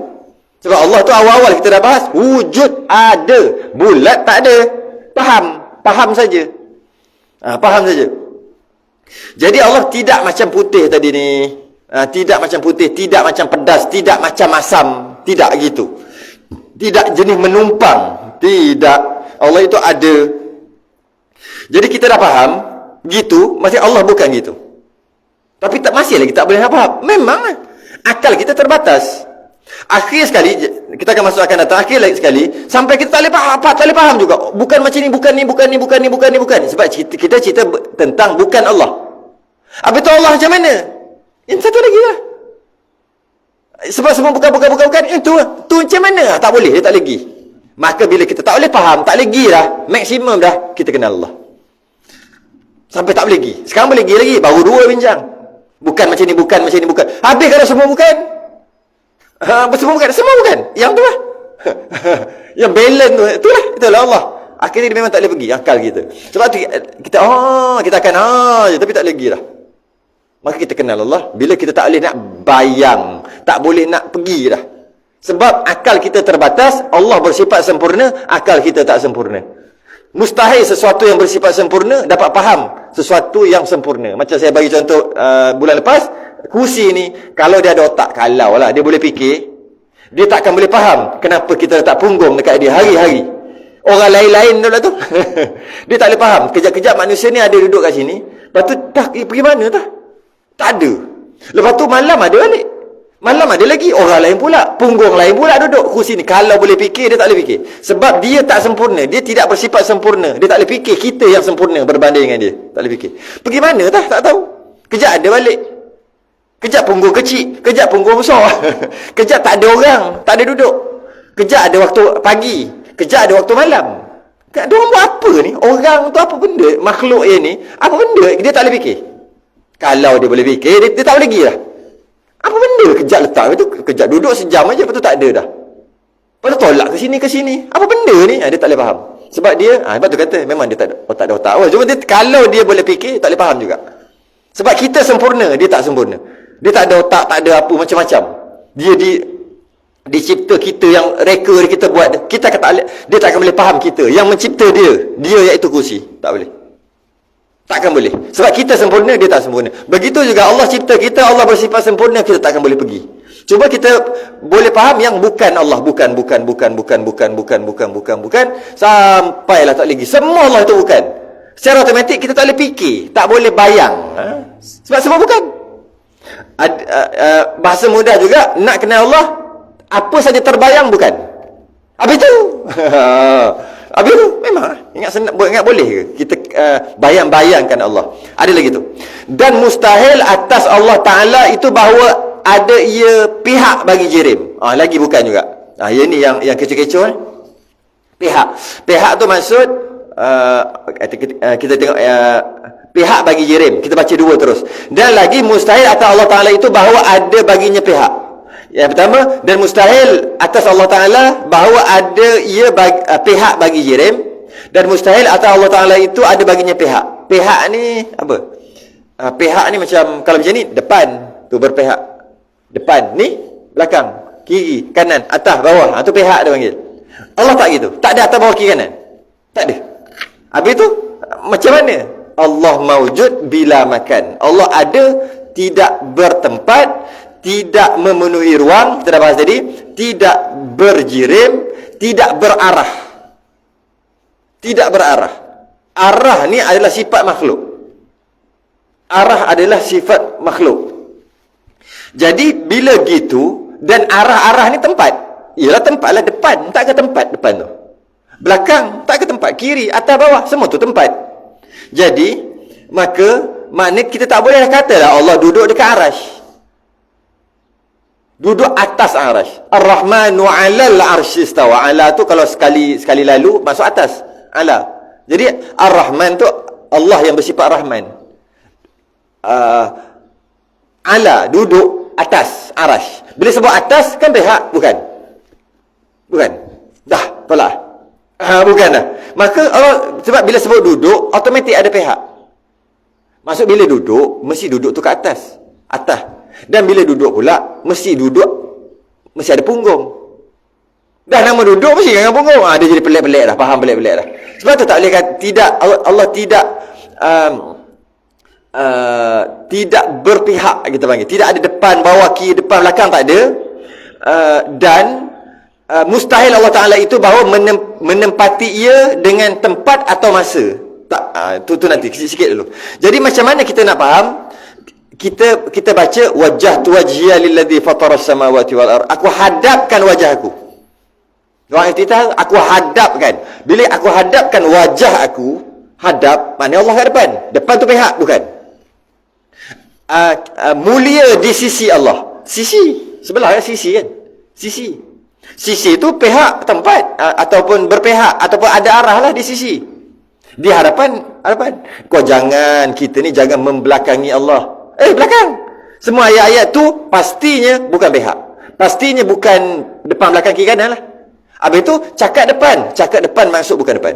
Sebab Allah tu awal-awal kita dah bahas, wujud ada, bulat tak ada. Faham saja. Faham saja. Jadi Allah tidak macam putih tadi ni. Tidak macam putih, tidak macam pedas, tidak macam asam, tidak gitu. Tidak jenis menumpang. Tidak. Allah itu ada. Jadi kita dah faham gitu, masih Allah bukan gitu. Tapi masih lagi tak boleh nak faham. Memang akal kita terbatas. Akhir sekali, kita akan masuk akan datang, akhir lagi sekali, sampai kita tak boleh faham juga. Bukan macam ni, bukan ni. Sebab kita cerita tentang bukan Allah. Habis tu Allah macam mana? Yang satu lagi lah. Sebab semua bukan. Itu macam mana? Tak boleh, dia tak lagi. Maka bila kita tak boleh faham, tak lagi dah, maksimum dah, kita kenal Allah. Sampai tak boleh lagi. Sekarang boleh lagi, baru dua bincang. Bukan macam ni, bukan. Habis kalau semua bukan? Semua bukan. Yang tu lah. Yang balance tu, itulah Allah. Akhirnya dia memang tak boleh pergi, akal kita. Sebab tu kita akan tapi tak lagi dah. Maka kita kenal Allah bila kita tak boleh nak bayang, tak boleh nak pergi dah. Sebab akal kita terbatas, Allah bersifat sempurna, akal kita tak sempurna. Mustahil sesuatu yang bersifat sempurna dapat faham sesuatu yang sempurna. Macam saya bagi contoh bulan lepas, kursi ni, kalau dia ada otak, kalau lah dia boleh fikir, dia takkan boleh faham kenapa kita letak punggung dekat dia hari-hari. Orang lain-lain tu dia tak boleh faham. Kejap-kejap manusia ni ada duduk kat sini, lepas tu pergi mana dah? Tak ada. Lepas tu malam ada balik. Malam ada lagi orang lain pula, punggung lain pula duduk kursi ni. Kalau boleh fikir, dia tak boleh fikir. Sebab dia tak sempurna, dia tidak bersifat sempurna. Dia tak boleh fikir kita yang sempurna berbanding dengan dia. Tak boleh fikir. Pergi mana tak tahu. Kejap ada balik. Kejap punggung kecil, kejap punggung besar. Kejap tak ada orang, tak ada duduk. Kejap ada waktu pagi, kejap ada waktu malam. Dia orang buat apa ni? Orang tu apa benda? Makhluk ni, apa benda? Dia tak boleh fikir. Kalau dia boleh fikir, dia tak boleh lagi lah. Apa benda? Kejap letak itu, kejap duduk sejam aja, lepas tu tak ada dah. Lepas tu tolak ke sini. Apa benda ni? Dia tak boleh faham. Sebab dia, sebab tu kata, memang dia tak ada otak. Cuma dia, kalau dia boleh fikir, tak boleh faham juga. Sebab kita sempurna, dia tak sempurna. Dia tak ada otak, tak ada apa, macam-macam. Dia dicipta kita, yang reka kita buat, dia tak akan boleh faham kita. Yang mencipta dia iaitu kursi. Tak boleh. Takkan boleh. Sebab kita sempurna, dia tak sempurna. Begitu juga Allah cipta kita, Allah bersifat sempurna, kita takkan boleh pergi. Cuba kita boleh faham yang bukan Allah, bukan, sampailah tak lagi. Semua Allah itu bukan. Secara automatik kita tak boleh fikir, tak boleh bayang. Sebab semua bukan. Bahasa mudah juga, nak kenal Allah, apa saja terbayang bukan. Habis tu. Habis tu memang ingat boleh ke kita bayang-bayangkan Allah. Ada lagi tu. Dan mustahil atas Allah Taala itu bahawa ada ia pihak bagi jirim. Lagi bukan juga. Yang ni yang kecoh-kecoh ni. Pihak tu maksud kita tengok pihak bagi jirim. Kita baca dua terus. Dan lagi mustahil atas Allah Taala itu bahawa ada baginya pihak. Yang pertama, dan mustahil atas Allah Taala bahawa ada ia pihak bagi jirim, dan mustahil atas Allah Taala itu ada baginya pihak. Pihak ni apa? Pihak ni macam kalau macam ni depan tu berpihak. Depan ni belakang, kiri, kanan, atas, bawah. Tu pihak dia panggil. Allah tak gitu. Tak ada atas, bawah, kiri, kanan. Tak ada. Habis tu macam mana? Allah maujud bila makan. Allah ada, tidak bertempat, tidak memenuhi ruang, kita dah bahas tadi, tidak berjirim, tidak berarah. Tidak berarah. Arah ni adalah sifat makhluk. Arah adalah sifat makhluk. Jadi bila gitu, dan arah-arah ni tempat. Ialah tempatlah depan, tak ke tempat depan tu. Belakang, tak ke tempat. Kiri, atas, bawah, semua tu tempat. Jadi, makna kita tak boleh katalah Allah duduk dekat arash. Duduk atas arash. Ar-Rahmanu 'alal 'arsy istawa. Ala tu kalau sekali lalu masuk atas. Ala. Jadi Ar-Rahman tu Allah yang bersifat Rahman. Ala duduk atas arash. Bila sebut atas kan pihak, bukan? Dah, tolak. Bukan dah. Maka Allah, sebab bila sebut duduk, automatik ada pihak. Maksud bila duduk, mesti duduk tu ke atas. Dan bila duduk pula, mesti ada punggung. Dah nama duduk mesti dengan punggung. Dia jadi pelik-pelik dah, faham pelik-pelik dah. Sebab tu tak boleh kata tidak, Allah tidak berpihak, kita panggil. Tidak ada depan, bawah, kiri, depan, belakang, tak ada. Dan mustahil Allah Ta'ala itu bahawa menempati ia dengan tempat atau masa. Tak, tu nanti sikit dulu. Jadi macam mana kita nak faham? Kita baca wajjahtu wajhiya lilladzi fataras samawati wal ardh. Aku hadapkan wajahku. Doa iftitah, aku hadapkan. Bila aku hadapkan wajah aku, hadap maknanya Allah kat depan. Depan tu pihak, bukan. Mulia di sisi Allah. Sisi sebelah sisi kan. Sisi itu pihak tempat, ataupun berpihak, ataupun ada arah lah di sisi. Di hadapan. Kita ni jangan membelakangi Allah. Belakang. Semua ayat-ayat tu pastinya bukan pihak. Pastinya bukan depan, belakang, kiri, kanan lah. Habis tu cakap depan maksud bukan depan.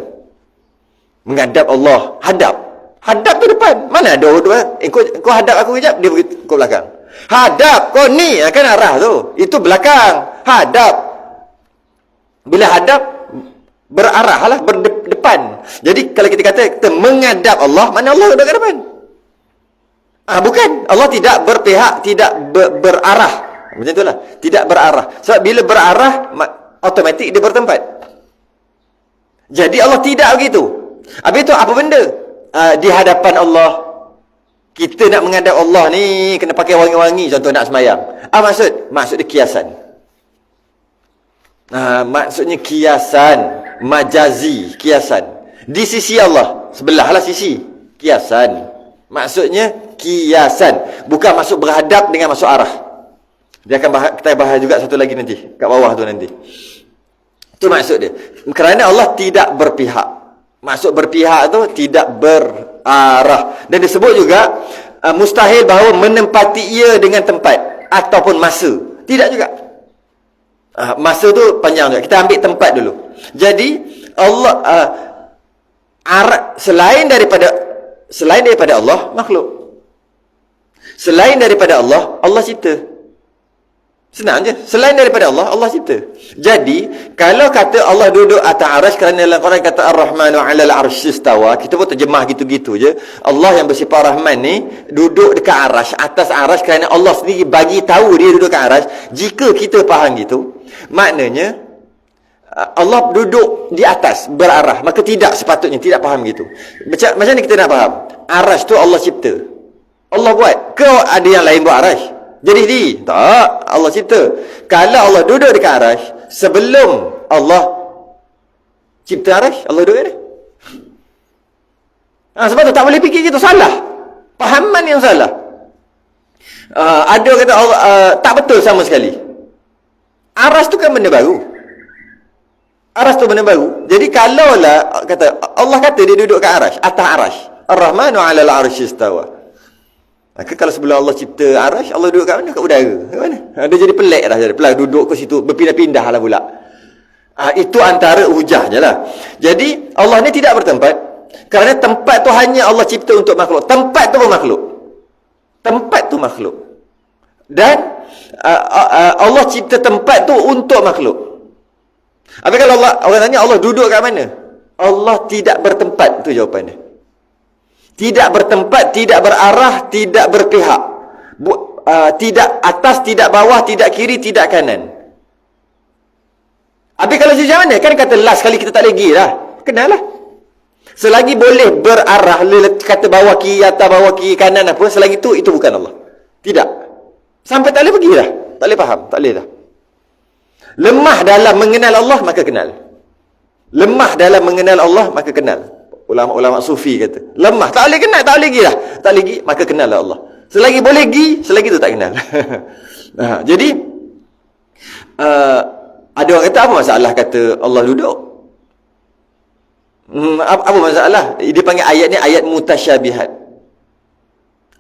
Menghadap Allah, hadap tu depan. Mana ada dua? Kau hadap aku kejap, dia pergi kau belakang. Hadap kau ni kan arah tu. Itu belakang. Hadap. Bila hadap berarah lah, berdepan. Jadi kalau kita kata kita menghadap Allah, mana Allah dekat depan? Bukan. Allah tidak berpihak, tidak berarah. Macam itulah. Tidak berarah. Sebab bila berarah, automatik dia bertempat. Jadi Allah tidak begitu. Habis itu apa benda? Di hadapan Allah, kita nak menghadap Allah ni kena pakai wangi-wangi, contoh nak semayang. Maksud dia kiasan. Maksudnya kiasan, majazi, kiasan. Di sisi Allah, sebelah lah sisi, kiasan. Maksudnya kiasan, bukan masuk berhadap dengan masuk arah. Kita bahas juga satu lagi nanti, kat bawah tu nanti. Itu maksud dia. Kerana Allah tidak berpihak. Maksud berpihak tu tidak berarah. Dan disebut juga mustahil bahawa menempati ia dengan tempat ataupun masa. Tidak juga. Masa tu panjang juga. Kita ambil tempat dulu. Jadi Allah selain daripada Allah makhluk. Selain daripada Allah, Allah cipta. Senang je. Selain daripada Allah, Allah cipta. Jadi, kalau kata Allah duduk atas arasy, kerana dalam Quran kata Ar-Rahmanu 'alal 'arsy istawa, kita pun terjemah gitu-gitu je. Allah yang bersifat Rahman ni duduk dekat arasy, atas arasy, kerana Allah sendiri bagi tahu dia duduk dekat arasy. Jika kita faham gitu, maknanya Allah duduk di atas berarah, maka tidak sepatutnya tidak faham gitu. Macam mana kita nak faham? Arasy tu Allah cipta. Allah buat. Ke ada yang lain buat arasy? Jadi tak, Allah cipta. Kalau Allah duduk dekat arasy, sebelum Allah cipta arasy, Allah duduk ni. Sebab tu tak boleh fikir gitu, salah. Pahaman yang salah. Ada kata Allah tak betul sama sekali. Arasy tu kan benda baru. Arasy tu benda baru. Jadi kalaulah Allah kata dia duduk kat arasy, atas arasy. Ar-Rahmanu 'alal 'arsy istawa. Maka kalau sebelum Allah cipta arasy, Allah duduk kat mana? Kat udara. Kat mana? Dia jadi pelik dah. Pelik duduk ke situ, berpindah-pindah lah pula. Itu antara hujah je lah. Jadi, Allah ni tidak bertempat. Kerana tempat tu hanya Allah cipta untuk makhluk. Tempat tu pun makhluk. Tempat tu makhluk. Dan, Allah cipta tempat tu untuk makhluk. Tapi kalau orang tanya, Allah duduk kat mana? Allah tidak bertempat. Itu jawapannya. Tidak bertempat, tidak berarah, tidak berpihak. Tidak atas, tidak bawah, tidak kiri, tidak kanan. Habis kalau macam mana? Kan kata last kali kita tak lagi lah. Kenal lah. Selagi boleh berarah, kata bawah kiri, atas bawah kiri, kanan apa, selagi itu bukan Allah. Tidak. Sampai tak boleh pergi dah. Tak boleh faham. Tak boleh dah. Lemah dalam mengenal Allah, maka kenal. Lemah dalam mengenal Allah, maka kenal. Ulama-ulama sufi kata, lemah, tak boleh kenal, tak boleh pergi dah. Tak boleh pergi, maka kenal lah Allah. Selagi boleh pergi, selagi tu tak kenal. Jadi, ada orang kata, apa masalah kata Allah duduk? Apa masalah? Dia panggil ayat ni ayat mutasyabihat.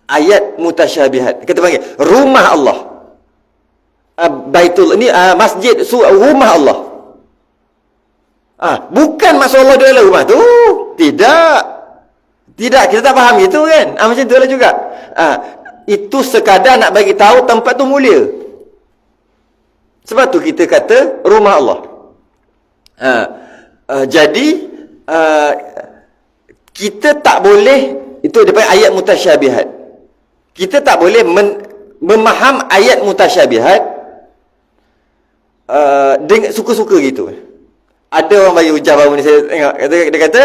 Ayat mutasyabihat. Kita panggil, rumah Allah. Baitul, ni masjid, rumah Allah. Bukan maksud Allah duduk dalam rumah tu. Tidak, kita tak faham gitu kan. Macam tu lah juga. Itu sekadar nak bagi tahu tempat tu mulia. Sebab tu kita kata rumah Allah. Jadi kita tak boleh, itu daripada ayat mutasyabihat. Kita tak boleh memaham ayat mutasyabihat dengan suka-suka gitu. Ada orang bagi hujah baru ni, saya tengok, dia kata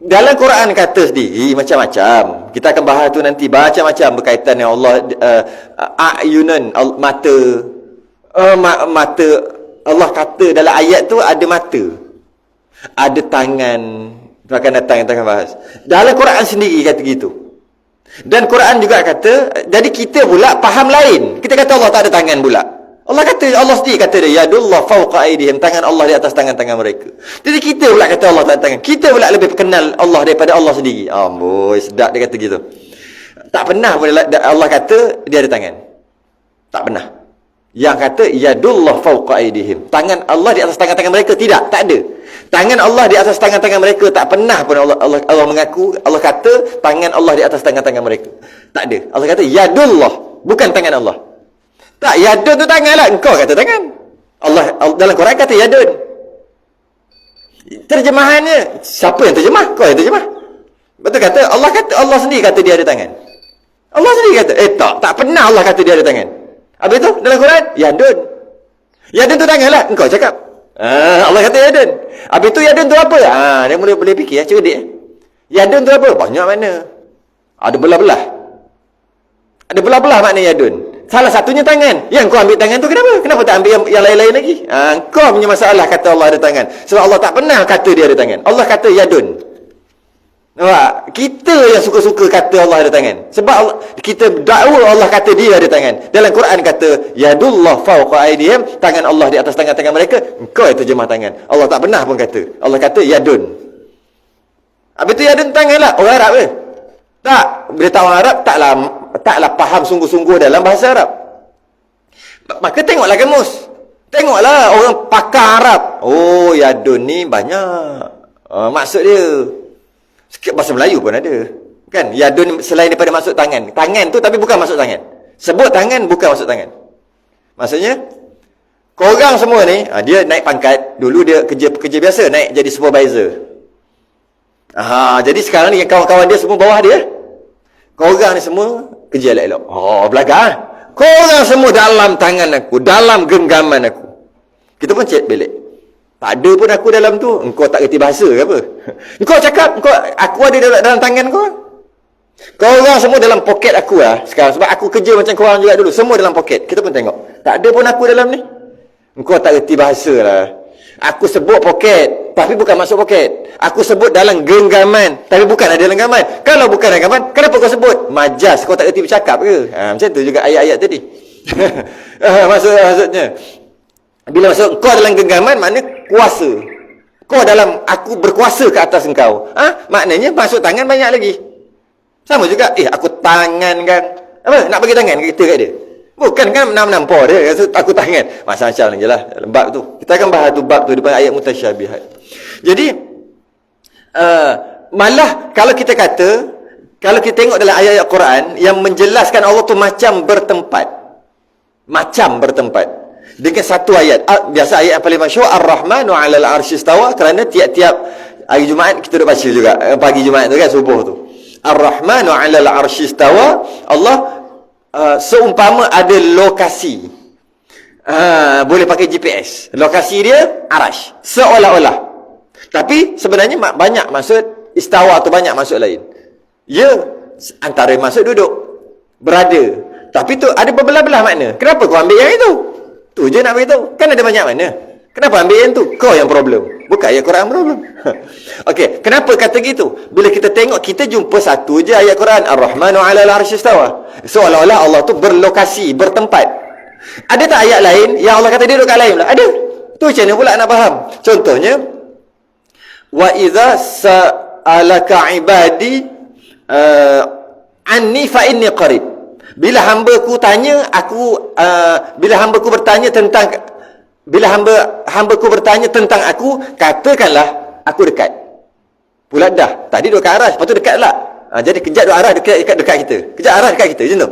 dalam Quran kata sendiri macam-macam. Kita akan bahas tu nanti, macam-macam berkaitan dengan Allah. Ayunan, mata. Mata. Allah kata dalam ayat tu ada mata, ada tangan. Akan datang, kita akan bahas. Dalam Quran sendiri kata gitu. Dan Quran juga kata, jadi kita pula faham lain. Kita kata Allah tak ada tangan pula. Allah sendiri kata dia, yadullah fawqa aydihim, tangan Allah di atas tangan-tangan mereka. Jadi kita pula kata Allah tak ada tangan. Kita pula lebih kenal Allah daripada Allah sendiri. Amboi, sedap dia kata gitu. Tak pernah pun Allah kata dia ada tangan. Tak pernah. Yang kata yadullah fawqa aydihim, tangan Allah di atas tangan-tangan mereka, tidak, tak ada. Tangan Allah di atas tangan-tangan mereka, tak pernah pun Allah mengaku, Allah kata tangan Allah di atas tangan-tangan mereka. Tak ada. Allah kata yadullah, bukan tangan Allah. Tak, yadun tu tangan lah. Engkau kata tangan. Allah dalam Quran kata yadun. Terjemahannya, siapa yang terjemah? Kau yang terjemah. Betul kata, Allah sendiri kata dia ada tangan. Allah sendiri kata, tak pernah Allah kata dia ada tangan. Habis tu, dalam Quran, yadun. Yadun tu tangan lah. Engkau cakap. Allah kata yadun. Habis tu yadun tu apa? Dia boleh fikir, cerdik. Yadun tu apa? Banyak makna. Ada belah-belah. Ada belah-belah makna yadun. Salah satunya tangan. Yang kau ambil tangan tu kenapa? Kenapa tak ambil yang lain-lain lagi? Kau punya masalah kata Allah ada tangan. Sebab Allah tak pernah kata dia ada tangan. Allah kata yadun. Nampak? Kita yang suka-suka kata Allah ada tangan. Sebab kita dakwa Allah kata dia ada tangan. Dalam Quran kata yadullah fawqa aydihim, tangan Allah di atas tangan-tangan mereka. Kau yang terjemah tangan. Allah tak pernah pun kata. Allah kata yadun. Habis tu yadun tangan lah. Orang Arab ke? Tak. Bila tahu orang Arab, taklah faham sungguh-sungguh dalam bahasa Arab. Maka tengoklah kamus. Tengoklah orang pakar Arab. Oh, yadun ni banyak. Maksud dia. Sikit bahasa Melayu pun ada. Kan? Yadun selain daripada masuk tangan. Tangan tu tapi bukan masuk tangan. Sebut tangan bukan masuk tangan. Maksudnya, korang semua ni, dia naik pangkat. Dulu dia kerja biasa, naik jadi supervisor. Jadi sekarang ni kawan-kawan dia semua bawah dia. Korang ni semua kerja elok-elok. Belakang. Korang semua dalam tangan aku, dalam genggaman aku. Kita pun cek belik. Tak ada pun aku dalam tu. Engkau tak kerti bahasa ke apa? Engkau cakap, aku ada dalam tangan kau. Korang semua dalam poket aku lah sekarang. Sebab aku kerja macam korang juga dulu. Semua dalam poket. Kita pun tengok. Tak ada pun aku dalam ni. Engkau tak kerti bahasa lah. Aku sebut poket, tapi bukan masuk poket. Aku sebut dalam genggaman, tapi bukan ada genggaman. Kalau bukan genggaman, kenapa kau sebut? Majas, kau tak kerti bercakap ke? Macam tu juga ayat-ayat tadi. Maksudnya, bila masuk kau dalam genggaman, maknanya kuasa. Kau dalam, aku berkuasa ke atas engkau. Maknanya masuk tangan banyak lagi. Sama juga, aku tangan kan. Apa? Nak bagi tangan kita kat dia? Bukan kan nampak dia, aku tangan. Macam-macam je lah bab tu. Kita akan bahas tu bab tu depan ayat mutasyabihat. Jadi malah kalau kita tengok dalam ayat-ayat Quran yang menjelaskan Allah tu macam bertempat. Dengan satu ayat. Biasa ayat yang paling masyhur Ar-Rahmanu 'alal 'arsy istawa, kerana tiap-tiap hari Jumaat kita duk baca juga. Pagi Jumaat tu kan, subuh tu. Ar-Rahmanu 'alal 'arsy istawa, Allah seumpama ada lokasi. Boleh pakai GPS. Lokasi dia Arash. Seolah-olah. Tapi sebenarnya banyak maksud istawa tu, banyak maksud lain. Ya, antara maksud duduk, berada. Tapi tu ada berbelah-belah makna. Kenapa kau ambil yang itu? Tu je nak beritahu. Kan ada banyak makna. Kenapa ambil yang tu? Kau yang problem. Bukan ayat Quran problem. Okey, kenapa kata gitu? Bila kita tengok, kita jumpa satu je ayat Quran, Ar-Rahmanu 'alal 'arsy istawa. Seolah-olah Allah tu berlokasi, bertempat. Ada tak ayat lain yang Allah kata dia duduk kat lain pula? Ada. Tu macam mana pula nak faham? Contohnya, wa idza sa'alaka 'ibadi anni fa inni qarib. Bila hamba-Ku tanya, bila hamba-Ku bertanya tentang aku, katakanlah aku dekat. Pula dah. Tadi duduk kat arah, lepas tu dekat pula. Jadi kejap duduk arah dekat kita. Kejap arah dekat kita, macam tu.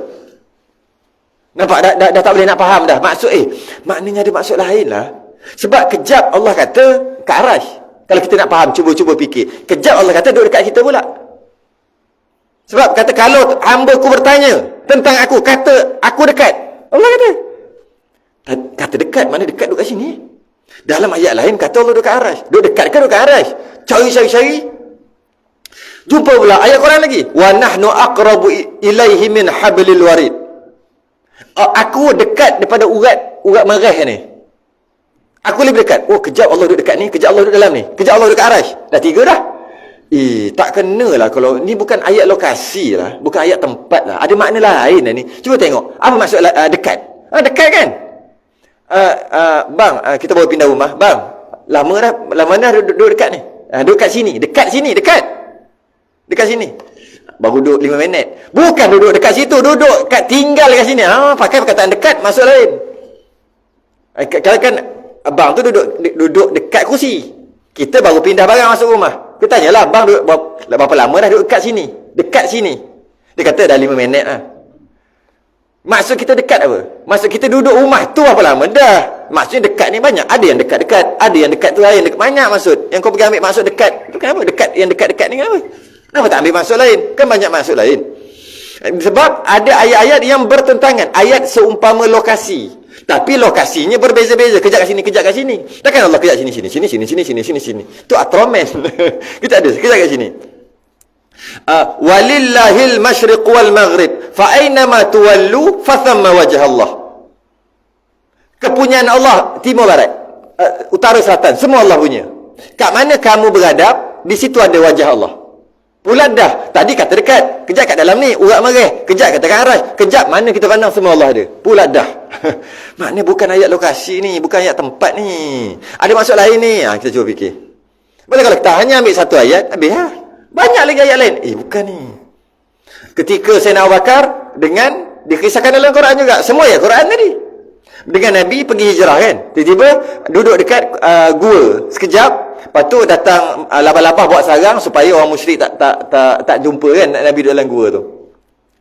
Nampak? Dah tak boleh nak faham dah. Maksud, maknanya ada maksud lain lah. Sebab kejap Allah kata kat arah. Kalau kita nak faham, cuba fikir. Kejap Allah kata duduk dekat kita pula. Sebab kata kalau hamba-Ku bertanya tentang aku, kata aku dekat. Allah kata dekat, mana dekat duduk kat sini? Dalam ayat lain kata Allah duduk kat arash. Duduk dekat ke duduk kat arash? Cari. Jumpa pula ayat Quran lagi. Wa nahnu aqrabu ilaihi min hablil warid. Aku dekat daripada urat merah ni. Aku lebih dekat. Kejap Allah duduk dekat ni, kejap Allah duduk dalam ni, kejap Allah duduk kat arash. Dah tiga dah. Tak kenalah kalau ni bukan ayat lokasi lah, bukan ayat tempat lah. Ada makna lain lah ni. Cuba tengok. Apa maksud dekat? Dekat kan? Bang, kita baru pindah rumah. Bang, lama dah duduk dekat ni. Duduk kat sini. Dekat sini. Baru duduk 5 minit. Bukan duduk dekat situ. Duduk tinggal kat sini. Pakai perkataan dekat, maksud lain. Kalau kan abang tu duduk dekat kursi. Kita baru pindah barang masuk rumah. Kita tanyalah, bang duduk berapa lama dah duduk kat sini? Dekat sini. Dia kata dah 5 minit lah. Maksud kita dekat apa? Maksud kita duduk rumah tu berapa lama dah? Maksudnya dekat ni banyak. Ada yang dekat-dekat. Ada yang dekat tu lain. Banyak maksud. Yang kau pergi ambil maksud dekat. Itu kenapa? Dekat, yang dekat-dekat ni kenapa? Kenapa tak ambil maksud lain? Kan banyak maksud lain. Sebab ada ayat-ayat yang bertentangan. Ayat seumpama lokasi. Tapi lokasinya berbeza-beza. Kejap kat sini, kejap kat sini. Takkan Allah kejap sini. Tu atromen. Kita ada kejap kat sini. Walillahil masyriq wal maghrib fa aynama tuwallu fa thamma wajh Allah. Kepunyaan Allah timur barat, utara selatan, semua Allah punya. Kat mana kamu beradab, di situ ada wajah Allah. Pula dah. Tadi kata dekat, kejap kat dalam ni urat merah, kejap kata kat arash, kejap mana kita pandang semua Allah ada. Pula dah. Maknanya bukan ayat lokasi ni, bukan ayat tempat ni. Ada maksud lain ni. Kita cuba fikir. Boleh kalau kita hanya ambil satu ayat, habis lah. Banyak lagi ayat lain. Bukan ni. Ketika Sayyidina Abu Bakar dengan dikisahkan dalam Quran juga. Semua ayat Quran tadi. Dengan Nabi pergi hijrah kan. Tiba-tiba duduk dekat gua sekejap. Lepas tu datang labah-labah buat sarang supaya orang musyrik tak jumpa kan Nabi duduk dalam gua tu.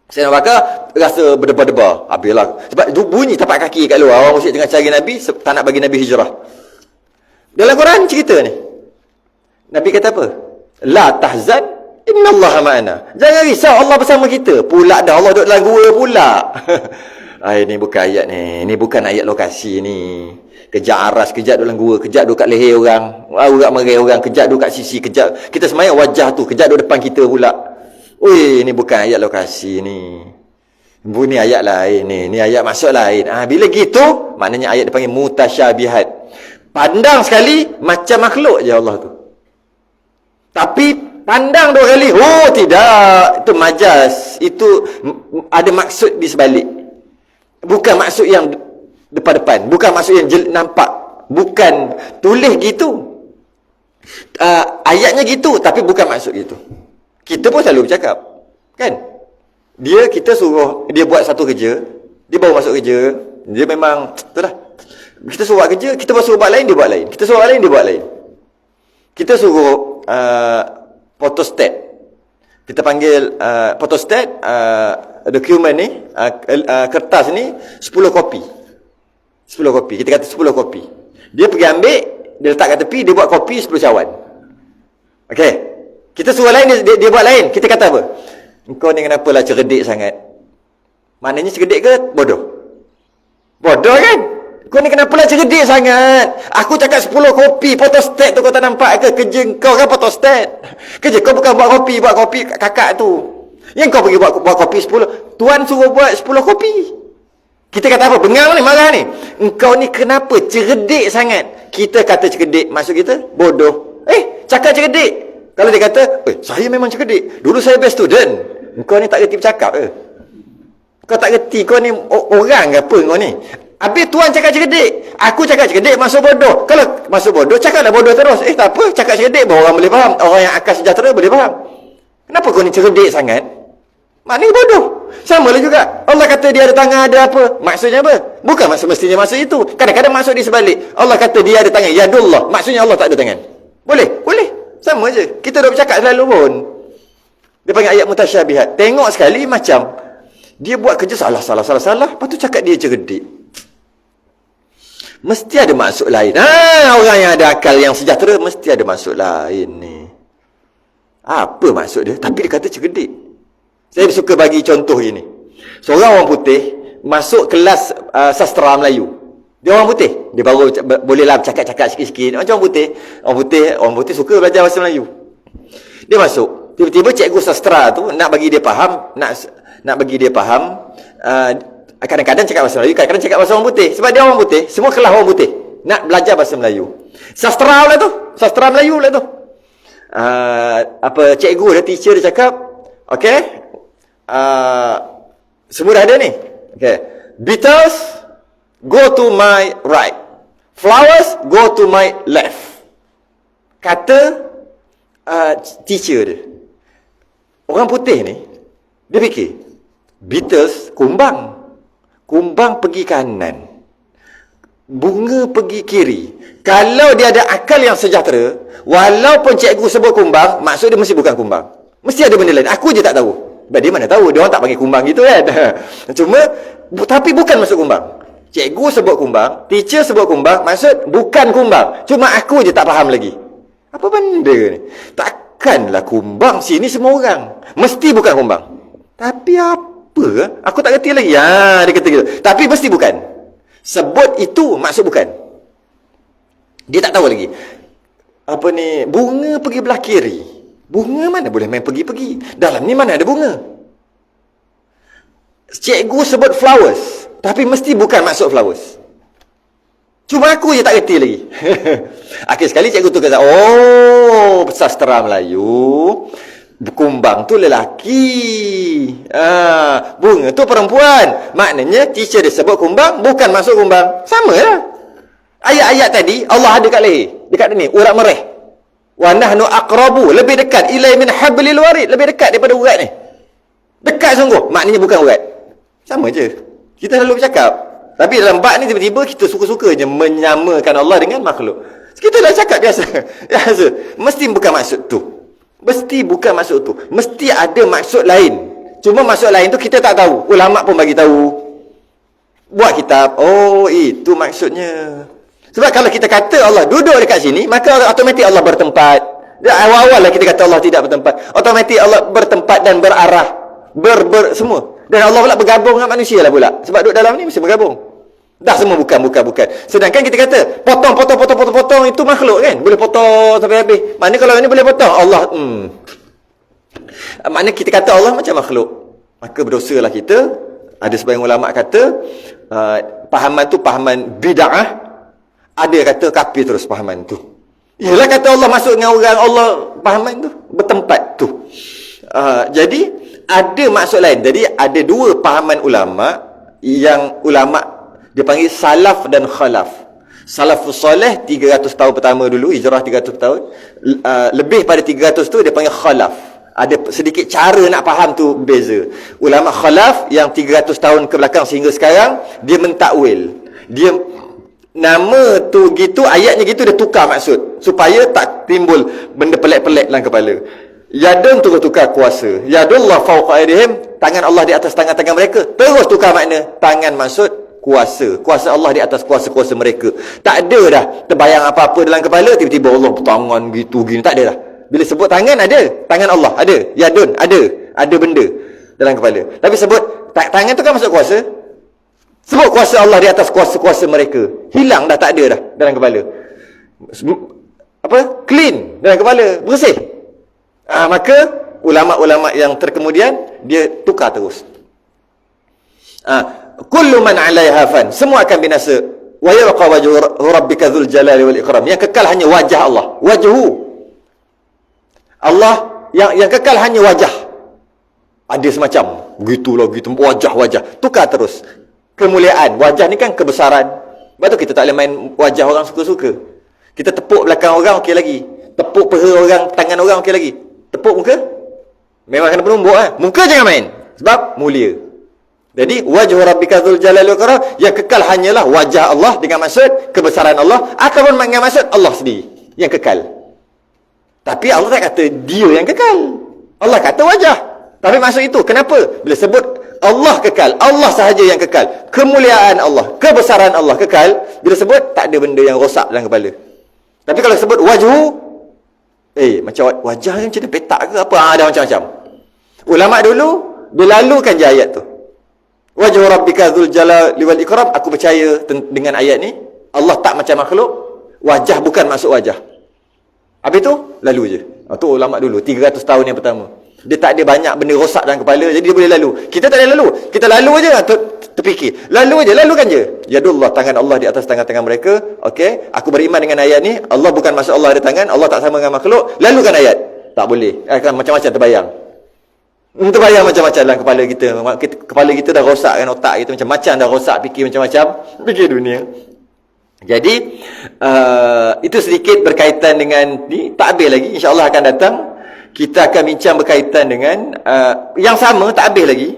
Sayyidina Abu Bakar rasa berdebar-debar. Habislah. Sebab bunyi tapak kaki kat luar. Orang musyrik tengah cari Nabi, tak nak bagi Nabi hijrah. Dalam Quran cerita ni. Nabi kata apa? La tahzan, innallaha ma'ana. Jangan risau, Allah bersama kita. Pula dah Allah duduk dalam gua pula. Ini bukan ayat ni. Ini bukan ayat lokasi ni. Kejap aras, kejap dalam gua, kejap duduk kat leher orang, urat merai orang, kejap duduk kat sisi, kejap kita semayang wajah tu, kejap duduk depan kita pula. Ui, ini bukan ayat lokasi ni. Ini ayat lain ni. Ini ayat masuk lain. Bila gitu, maknanya ayat dipanggil mutasyabihat. Pandang sekali, macam makhluk je Allah tu. Tapi, pandang dua kali, oh tidak. Itu majas. Itu ada maksud di sebalik. Bukan maksud yang depan-depan. Bukan maksud yang nampak. Bukan tulis gitu. Ayatnya gitu, tapi bukan maksud gitu. Kita pun selalu bercakap. Kan? Kita suruh dia buat satu kerja. Dia baru masuk kerja. Dia memang, itulah. Kita suruh buat kerja, kita baru suruh buat lain, dia buat lain. Kita suruh buat lain, dia buat lain. Kita suruh photostat. Kita panggil photostat, dokumen ni, kertas ni, 10 kopi. 10 kopi. Kita kata 10 kopi. Dia pergi ambil, dia letak kat tepi, dia buat kopi 10 cawan. Okey. Kita suruh lain, dia buat lain. Kita kata apa? Engkau ni kenapalah cerdik sangat? Maknanya cerdik ke bodoh? Bodoh kan? Kau ni kenapalah cerdik sangat? Aku cakap 10 kopi, photostat tu kau tak nampak ke? Kerja kau kan photostat. Kerja kau bukan buat kopi kakak tu. Yang kau pergi buat kopi 10. Tuan suruh buat 10 kopi. Kita kata apa? Bengang ni, marah ni. Engkau ni kenapa cerdik sangat? Kita kata cerdik, maksud kita bodoh. Cakap cerdik. Kalau dia kata, saya memang cerdik. Dulu saya best student. Kau ni tak reti bercakap ke? Kau tak reti. Kau ni orang ke apa kau ni? Habis tuan cakap cerdik. Aku cakap cerdik, masuk bodoh. Kalau masuk bodoh, cakaplah bodoh terus. Tak apa, cakap cerdik baru orang boleh faham. Orang yang akal sejahtera boleh faham. Kenapa kau ni cerdik sangat? Maknanya bodoh. Sama lah juga. Allah kata dia ada tangan, ada apa? Maksudnya apa? Bukan mestinya maksud itu. Kadang-kadang maksud di sebalik. Allah kata dia ada tangan. Yadullah. Maksudnya Allah tak ada tangan. Boleh? Boleh. Sama je. Kita dah bercakap selalu pun. Dia panggil ayat mutasyabihat. Tengok sekali macam dia buat kerja salah. Lepas tu cakap dia cerdik. Mesti ada maksud lain. Orang yang ada akal yang sejahtera mesti ada maksud lain ni. Apa maksud dia? Tapi dia kata cerdik. Saya suka bagi contoh ini. Seorang orang putih masuk kelas sastra Melayu. Dia orang putih. Dia baru bolehlah bercakap-cakap sikit-sikit. Macam orang putih suka belajar bahasa Melayu. Dia masuk. Tiba-tiba cikgu sastra tu nak bagi dia faham, nak bagi dia faham, kadang-kadang cakap bahasa Melayu, kadang-kadang cakap bahasa orang putih. Sebab dia orang putih, semua kelas orang putih nak belajar bahasa Melayu. Sastra lah tu. Sastra Melayu lah tu. Cikgu dia, teacher dia cakap, okey, semua dah ada ni. Okey. Beatles, go to my right. Flowers, go to my left. Kata teacher dia. Orang putih ni, dia fikir, Beatles, kumbang. Kumbang pergi kanan. Bunga pergi kiri. Kalau dia ada akal yang sejahtera, walaupun cikgu sebut kumbang, maksud dia mesti bukan kumbang. Mesti ada benda lain. Aku je tak tahu. Dia mana tahu? Dia orang tak panggil kumbang gitu kan. Cuma, tapi bukan maksud kumbang. Cikgu sebut kumbang, teacher sebut kumbang, maksud bukan kumbang. Cuma aku je tak faham lagi. Apa benda ni? Takkanlah kumbang sini semua orang. Mesti bukan kumbang. Tapi apa? Aku tak kerti lagi. Dia kata gitu. Tapi mesti bukan. Sebut itu maksud bukan. Dia tak tahu lagi. Bunga pergi belah kiri. Bunga mana boleh main pergi-pergi? Dalam ni mana ada bunga? Cikgu sebut flowers. Tapi mesti bukan maksud flowers. Cuma aku je tak kerti lagi. Akhir sekali cikgu tu kata, sastra Melayu, kumbang tu lelaki. Bunga tu perempuan. Maknanya teacher dia sebut kumbang, bukan maksud kumbang. Sama lah. Ayat-ayat tadi, Allah ada kat leher. Dekat ni, urat mereh. Wa nahnu aqrabu, lebih dekat. Ilai min hablil warid, lebih dekat daripada urat ni. Dekat sungguh. Maknanya bukan urat. Sama je. Kita selalu bercakap. Tapi dalam bab ni tiba-tiba kita suka-suka je menyamakan Allah dengan makhluk. Kita dah cakap biasa. Biasa. Mesti bukan maksud tu. Mesti bukan maksud tu. Mesti ada maksud lain. Cuma maksud lain tu kita tak tahu. Ulama pun bagi tahu. Buat kitab. Oh, itu maksudnya. Sebab kalau kita kata Allah duduk dekat sini, maka automatik Allah bertempat. Awal-awal lah kita kata Allah tidak bertempat. Automatik Allah bertempat dan berarah. Semua. Dan Allah pula bergabung dengan manusia lah pula. Sebab duduk dalam ni mesti bergabung. Dah semua bukan. Sedangkan kita kata potong itu makhluk kan. Boleh potong sampai habis. Mana kalau ini boleh potong? Allah makna kita kata Allah macam makhluk. Maka berdosalah kita. Ada sebagian ulama kata pahaman tu pahaman bid'ah. Ada kata kafir terus pahaman tu. Yalah kata Allah masuk dengan orang Allah pahaman tu bertempat tu. Jadi ada maksud lain. Jadi ada dua pahaman ulama yang ulama dia panggil salaf dan khalaf. Salafus soleh 300 tahun pertama dulu, hijrah 300 tahun. Lebih pada 300 tu dia panggil khalaf. Ada sedikit cara nak faham tu beza. Ulama khalaf yang 300 tahun ke belakang sehingga sekarang, dia mentakwil. Dia nama tu gitu, ayatnya gitu, dia tukar maksud supaya tak timbul benda pelik-pelik dalam kepala. Yadun terus tukar kuasa. Yadullah fawqa aydihim, tangan Allah di atas tangan-tangan mereka. Terus tukar makna. Tangan maksud kuasa. Kuasa Allah di atas kuasa-kuasa mereka. Tak ada dah terbayang apa-apa dalam kepala, tiba-tiba Allah bertangan gitu gini. Tak ada dah. Bila sebut tangan, ada. Tangan Allah, ada. Yadun, ada. Ada benda dalam kepala. Tapi sebut tangan tu kan maksud kuasa. Sebut kuasa Allah di atas kuasa-kuasa mereka. Hilang dah, tak ada dah dalam kepala. Clean dalam kepala. Bersih. Maka ulama-ulama yang terkemudian dia tukar terus. Kullu man 'alaiha fan, semua akan binasa. Wa yabqa wajhu rabbika dzul jalali wal ikram. Yang kekal hanya wajah Allah. Wajhu Allah yang kekal hanya wajah. Ada semacam begitulah gitu wajah-wajah. Tukar terus. Kemuliaan. Wajah ni kan kebesaran. Sebab tu kita tak boleh main wajah orang suka-suka. Kita tepuk belakang orang okey lagi. Tepuk peha orang, tangan orang okey lagi. Tepuk muka memang kena penumbuk Muka jangan main. Sebab mulia. Jadi wajhu rabbika dzul jalali wal ikram, yang kekal hanyalah wajah Allah dengan maksud kebesaran Allah, ataupun dengan maksud Allah sendiri yang kekal. Tapi Allah tak kata dia yang kekal. Allah kata wajah. Tapi maksud itu kenapa? Bila sebut Allah kekal, Allah sahaja yang kekal. Kemuliaan Allah, kebesaran Allah kekal. Bila sebut tak ada benda yang rosak dalam kepala. Tapi kalau sebut wajhu, macam wajah yang macam petak ke apa? Ada macam-macam. Ulama dulu dia lalukan je ayat tu. Wajhu rabbika dzul jalali wal ikram. Aku percaya dengan ayat ni. Allah tak macam makhluk. Wajah bukan maksud wajah. Habis tu lalu je. Tu ulama dulu 300 tahun yang pertama. Dia tak ada banyak benda rosak dalam kepala, jadi dia boleh lalu. Kita tak boleh lalu. Kita lalu aje terfikir. Lalu aje, lalukan je. Yadullah, tangan Allah di atas tangan-tangan mereka. Okey, aku beriman dengan ayat ni. Allah bukan maksud Allah ada tangan, Allah tak sama dengan makhluk. Lalukan ayat. Tak boleh. Macam-macam terbayang. Terbayang macam-macam dalam kepala kita. Kepala kita dah rosak kan, otak kita macam-macam dah rosak, fikir macam-macam. Fikir dunia. Jadi itu sedikit berkaitan dengan ni. Tak habis lagi, insya-Allah akan datang kita akan bincang berkaitan dengan yang sama, tak habis lagi,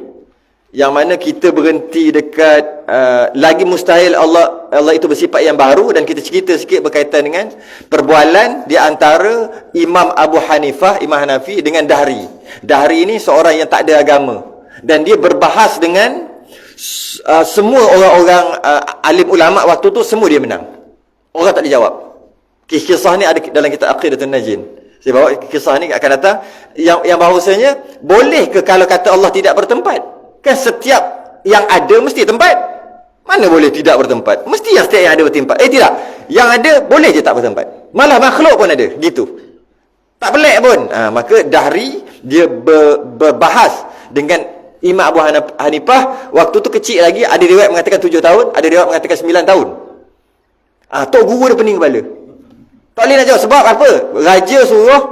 yang mana kita berhenti dekat lagi mustahil Allah itu bersifat yang baru, dan kita cerita sikit berkaitan dengan perbualan di antara Imam Abu Hanifah, Imam Hanafi dengan Dahri. Dahri ini seorang yang tak ada agama, dan dia berbahas dengan semua orang-orang alim ulama waktu tu, semua dia menang. Orang tak dijawab. Kisah ni ada dalam kitab Aqidatun Najin. Saya bawa kisah ni akan datang, yang bahawasanya boleh ke kalau kata Allah tidak bertempat? Kan setiap yang ada mesti tempat. Mana boleh tidak bertempat? Mesti yang setiap yang ada bertempat. Tidak. Yang ada boleh je tak bertempat. Malah makhluk pun ada. Gitu. Tak pelik pun. Maka Dahri dia berbahas dengan Imam Abu Hanifah. Waktu tu kecil lagi. Ada riwayat mengatakan 7 tahun. Ada riwayat mengatakan 9 tahun. Tok guru dia pening kepala. Tak boleh nak jawab. Sebab apa? Raja suruh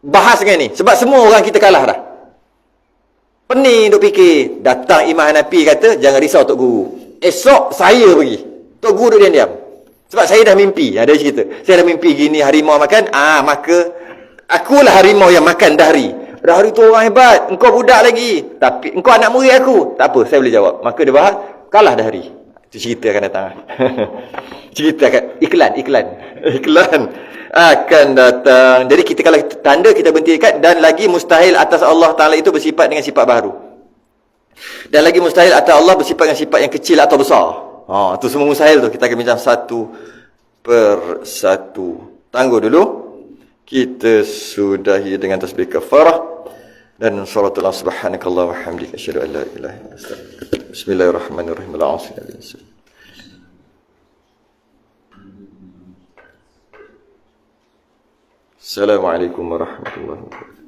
bahas dengan ni. Sebab semua orang kita kalah dah. Pening duk fikir. Datang Imam Hanafi kata, jangan risau Tok Guru. Esok saya pergi. Tok Guru duk diam-diam. Sebab saya dah mimpi. Ada cerita. Saya dah mimpi gini, harimau makan. Maka akulah harimau yang makan Dahri. Dahri tu orang hebat. Engkau budak lagi. Tapi engkau anak murid aku. Tak apa, saya boleh jawab. Maka dia bahas, kalah Dahri. Itu cerita akan datang. Cerita akan iklan akan datang. Jadi kita kalau tanda kita berhenti ikat, dan lagi mustahil atas Allah Ta'ala itu bersifat dengan sifat baru. Dan lagi mustahil atas Allah bersifat dengan sifat yang kecil atau besar. Itu semua mustahil tu. Kita akan bincang satu persatu. Tangguh dulu. Kita sudahi dengan tasbih kafarah dan salatul subhanakallah wa hamdika asyhadu an la ilaha illa anta. Bismillahirrahmanirrahim. Assalamualaikum warahmatullahi wabarakatuh.